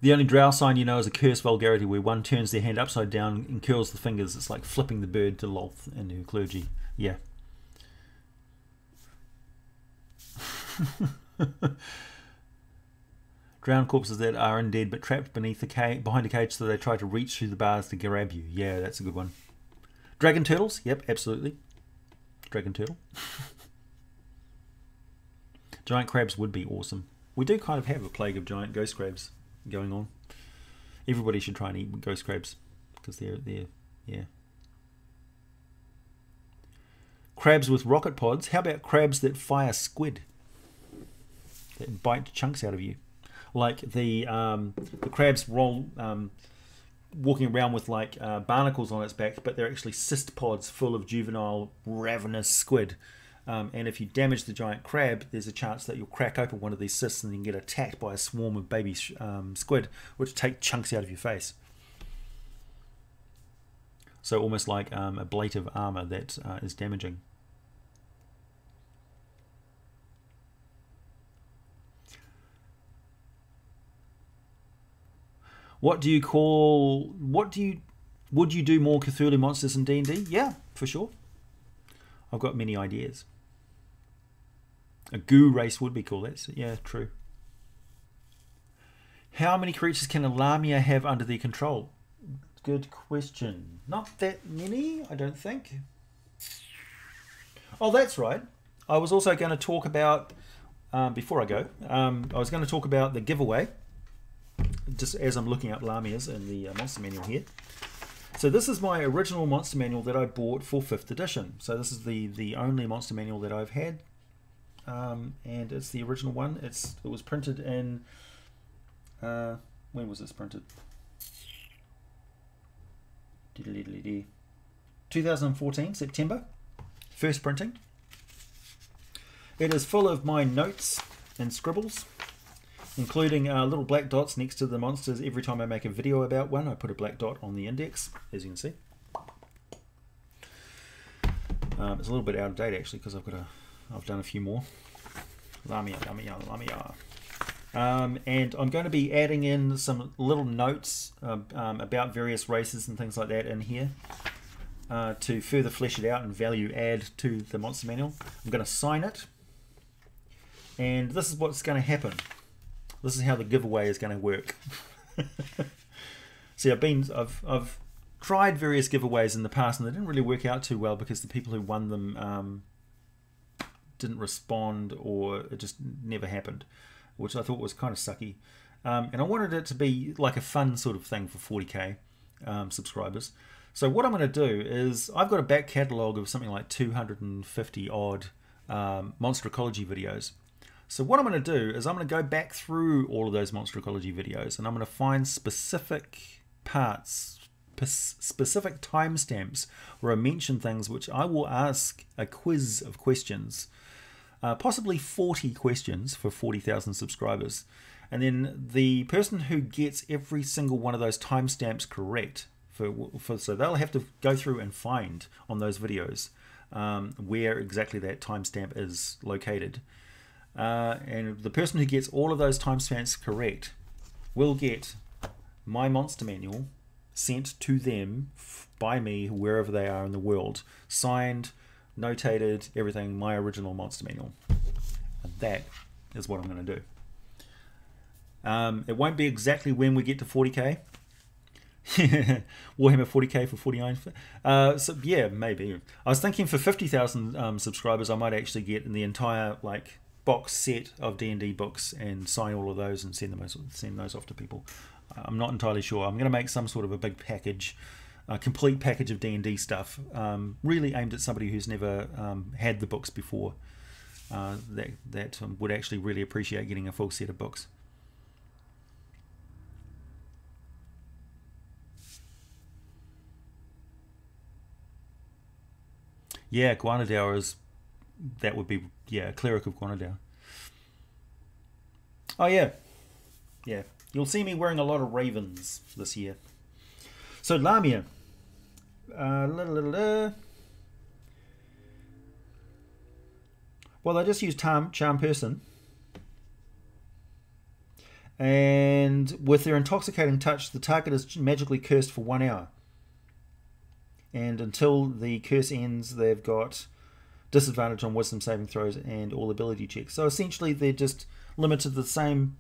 S1: The only drow sign you know is a curse vulgarity, where one turns their hand upside down and curls the fingers. It's like flipping the bird to Lolth in her clergy. Yeah. Drowned corpses that are undead but trapped beneath behind a cage, so they try to reach through the bars to grab you. Yeah, that's a good one. Dragon turtles? Yep, absolutely. Dragon turtle. Giant crabs would be awesome. We do kind of have a plague of giant ghost crabs going on. Everybody should try and eat ghost crabs, because they're yeah. Crabs with rocket pods. How about crabs that fire squid? That bite chunks out of you. Like the crabs roll... walking around with like barnacles on its back, but they're actually cyst pods full of juvenile ravenous squid. And if you damage the giant crab, there's a chance that you'll crack open one of these cysts and you can get attacked by a swarm of baby squid, which take chunks out of your face. So almost like ablative armor that is damaging. Would you do more Cthulhu monsters in D&D? Yeah, for sure. I've got many ideas. A goo race would be cool. That's, yeah, true. How many creatures can a Lamia have under their control? Good question. Not that many, I don't think. Oh, that's right. I was also going to talk about, before I go, I was going to talk about the giveaway, just as I'm looking up Lamias in the monster manual here. So this is my original monster manual that I bought for 5th edition. So this is the only monster manual that I've had. And it's the original one. It was printed in, when was this printed? 2014, September. First printing. It is full of my notes and scribbles, including little black dots next to the monsters. Every time I make a video about one, I put a black dot on the index, as you can see. It's a little bit out of date actually, because I've done a few more. Lamia. And I'm going to be adding in some little notes about various races and things like that in here to further flesh it out and value add to the monster manual. I'm going to sign it, and this is what's going to happen. This is how the giveaway is going to work. See, I've tried various giveaways in the past, and they didn't really work out too well because the people who won them didn't respond, or it just never happened, which I thought was kind of sucky. And I wanted it to be like a fun sort of thing for 40k subscribers. So what I'm going to do is, I've got a back catalogue of something like 250 odd monster ecology videos. So what I'm going to do is I'm going to go back through all of those monster ecology videos, and I'm going to find specific parts, specific timestamps where I mention things which I will ask a quiz of questions, possibly 40 questions for 40,000 subscribers. And then the person who gets every single one of those timestamps correct, so they'll have to go through and find on those videos where exactly that timestamp is located. And the person who gets all of those timestamps correct will get my monster manual sent to them by me wherever they are in the world, signed, notated, everything, my original monster manual. And that is what I'm going to do. It won't be exactly when we get to 40k. Warhammer 40k for 49. So yeah, maybe. I was thinking for 50,000 subscribers, I might actually get in the entire like box set of D&D books and sign all of those and send those off to people. I'm not entirely sure. I'm going to make some sort of a big package, a complete package of D&D stuff, really aimed at somebody who's never had the books before, that would actually really appreciate getting a full set of books. Yeah, Guanadao is, that would be, yeah, Cleric of Guanadao. Oh yeah, yeah. You'll see me wearing a lot of ravens this year. So Lamia. Well, I just used Charm Person. And with their intoxicating touch, the target is magically cursed for 1 hour. And until the curse ends, they've got disadvantage on wisdom saving throws and all ability checks. So essentially they're just limited to the same.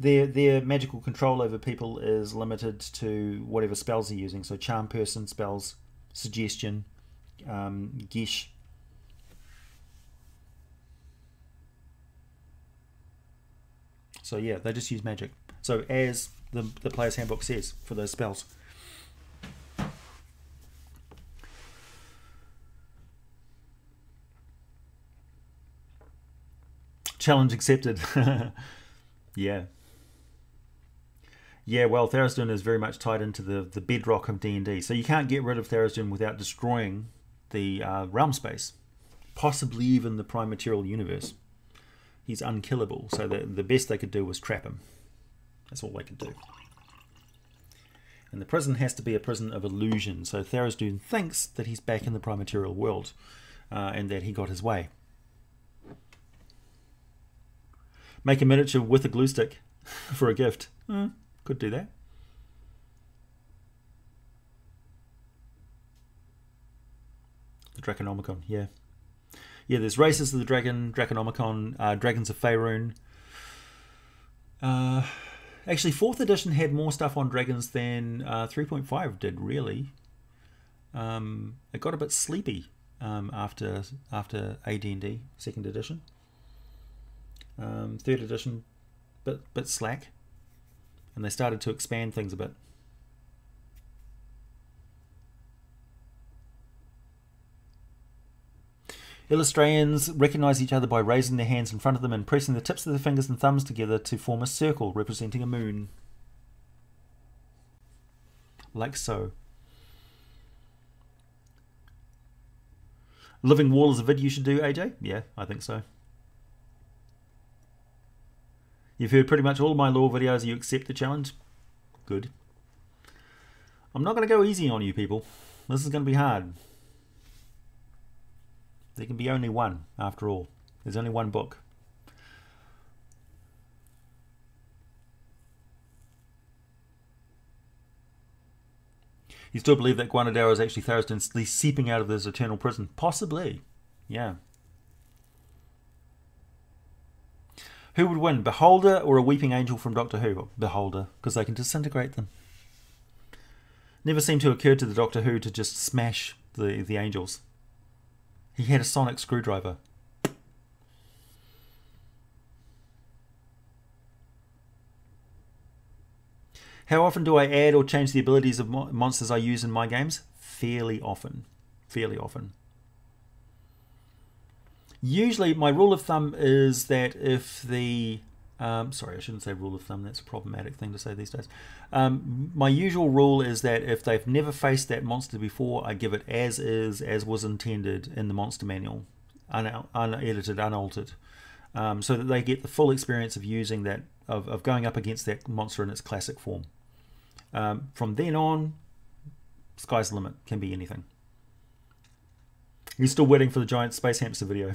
S1: Their magical control over people is limited to whatever spells they're using. So Charm Person spells, Suggestion, Gish. So yeah, they just use magic. So as the player's handbook says for those spells. Challenge accepted. Yeah. Yeah, well, Tharizdun is very much tied into the bedrock of D&D. So you can't get rid of Tharizdun without destroying the realm space. Possibly even the prime material universe. He's unkillable. So the best they could do was trap him. That's all they could do. And the prison has to be a prison of illusion. So Tharizdun thinks that he's back in the prime material world. And that he got his way. Make a miniature with a glue stick for a gift. Could do that. The Draconomicon, yeah. Yeah, there's Races of the Dragon, Draconomicon, Dragons of Faerun. Actually, 4th edition had more stuff on dragons than 3.5 did, really. It got a bit sleepy after AD&D, 2nd edition. 3rd edition, bit slack. And they started to expand things a bit. Illustrians recognize each other by raising their hands in front of them and pressing the tips of their fingers and thumbs together to form a circle representing a moon. Like so. Living Wall is a vid you should do, AJ? Yeah, I think so. You've heard pretty much all of my lore videos. You accept the challenge? Good. I'm not going to go easy on you people. This is going to be hard. There can be only one, after all. There's only one book. You still believe that Guanadaro is actually Tharistan seeping out of this eternal prison? Possibly. Yeah. Who would win, Beholder or a Weeping Angel from Doctor Who? Beholder, because they can disintegrate them. Never seemed to occur to the Doctor Who to just smash the angels. He had a sonic screwdriver. How often do I add or change the abilities of monsters I use in my games? Fairly often. Fairly often. Usually my rule of thumb is that if the... sorry, I shouldn't say rule of thumb. That's a problematic thing to say these days. My usual rule is that if they've never faced that monster before, I give it as is, as was intended in the monster manual. Unedited, unaltered. So that they get the full experience of using that, of going up against that monster in its classic form. From then on, sky's the limit. Can be anything. You're still waiting for the giant space hamster video.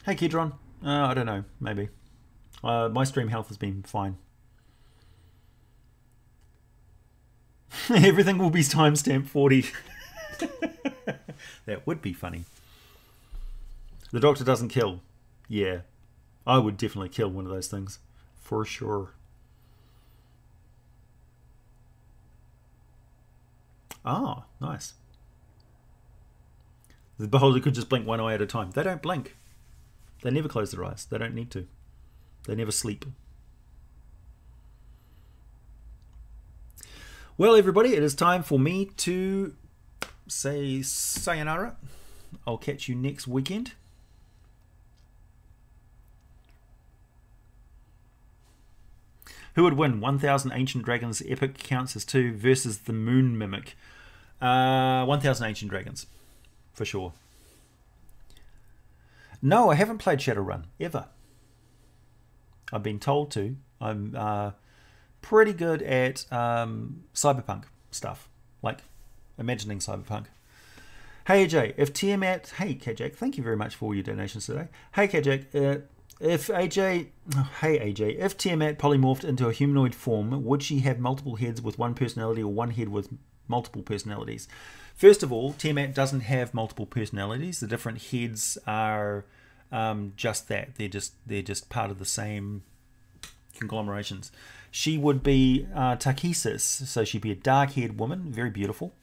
S1: Hey Kedron, I don't know, maybe. My stream health has been fine. Everything will be timestamp 40. That would be funny. The Doctor doesn't kill. Yeah, I would definitely kill one of those things. For sure. Ah, nice. The Beholder could just blink one eye at a time. They don't blink. They never close their eyes. They don't need to. They never sleep. Well, everybody, it is time for me to say sayonara. I'll catch you next weekend. Who would win? 1000 Ancient Dragons Epic counts as 2 versus the Moon Mimic. 1000 Ancient Dragons. For sure. No, I haven't played Shadowrun, ever. I've been told to. I'm pretty good at cyberpunk stuff. Like, imagining cyberpunk. Hey AJ, if Tiamat... Hey KJ, thank you very much for all your donations today. Hey KJ, if AJ... Hey AJ, if Tiamat polymorphed into a humanoid form, would she have multiple heads with one personality or one head with multiple personalities? First of all, Tiamat doesn't have multiple personalities. The different heads are just that. They're just part of the same conglomerations. She would be Takesis, so she'd be a dark-haired woman, very beautiful,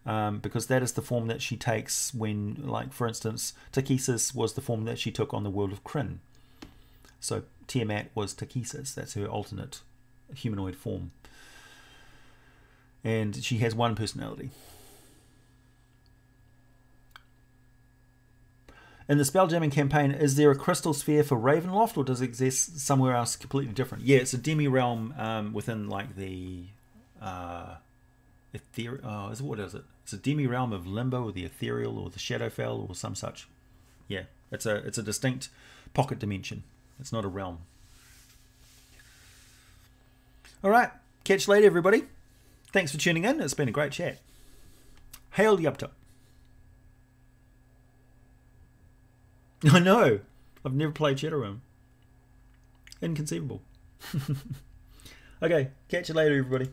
S1: because that is the form that she takes when, like, for instance, Takesis was the form that she took on the world of Kryn. So Tiamat was Takesis. That's her alternate humanoid form. And she has one personality. In the Spelljamming campaign, is there a crystal sphere for Ravenloft, or does it exist somewhere else completely different? Yeah, it's a demi-realm within, like, the... what is it? It's a demi-realm of Limbo, or the Ethereal, or the Shadowfell, or some such. Yeah, it's a distinct pocket dimension. It's not a realm. Alright, catch you later, everybody. Thanks for tuning in. It's been a great chat. Hail Yupta. I know. I've never played Shadowrun. Inconceivable. Okay, catch you later, everybody.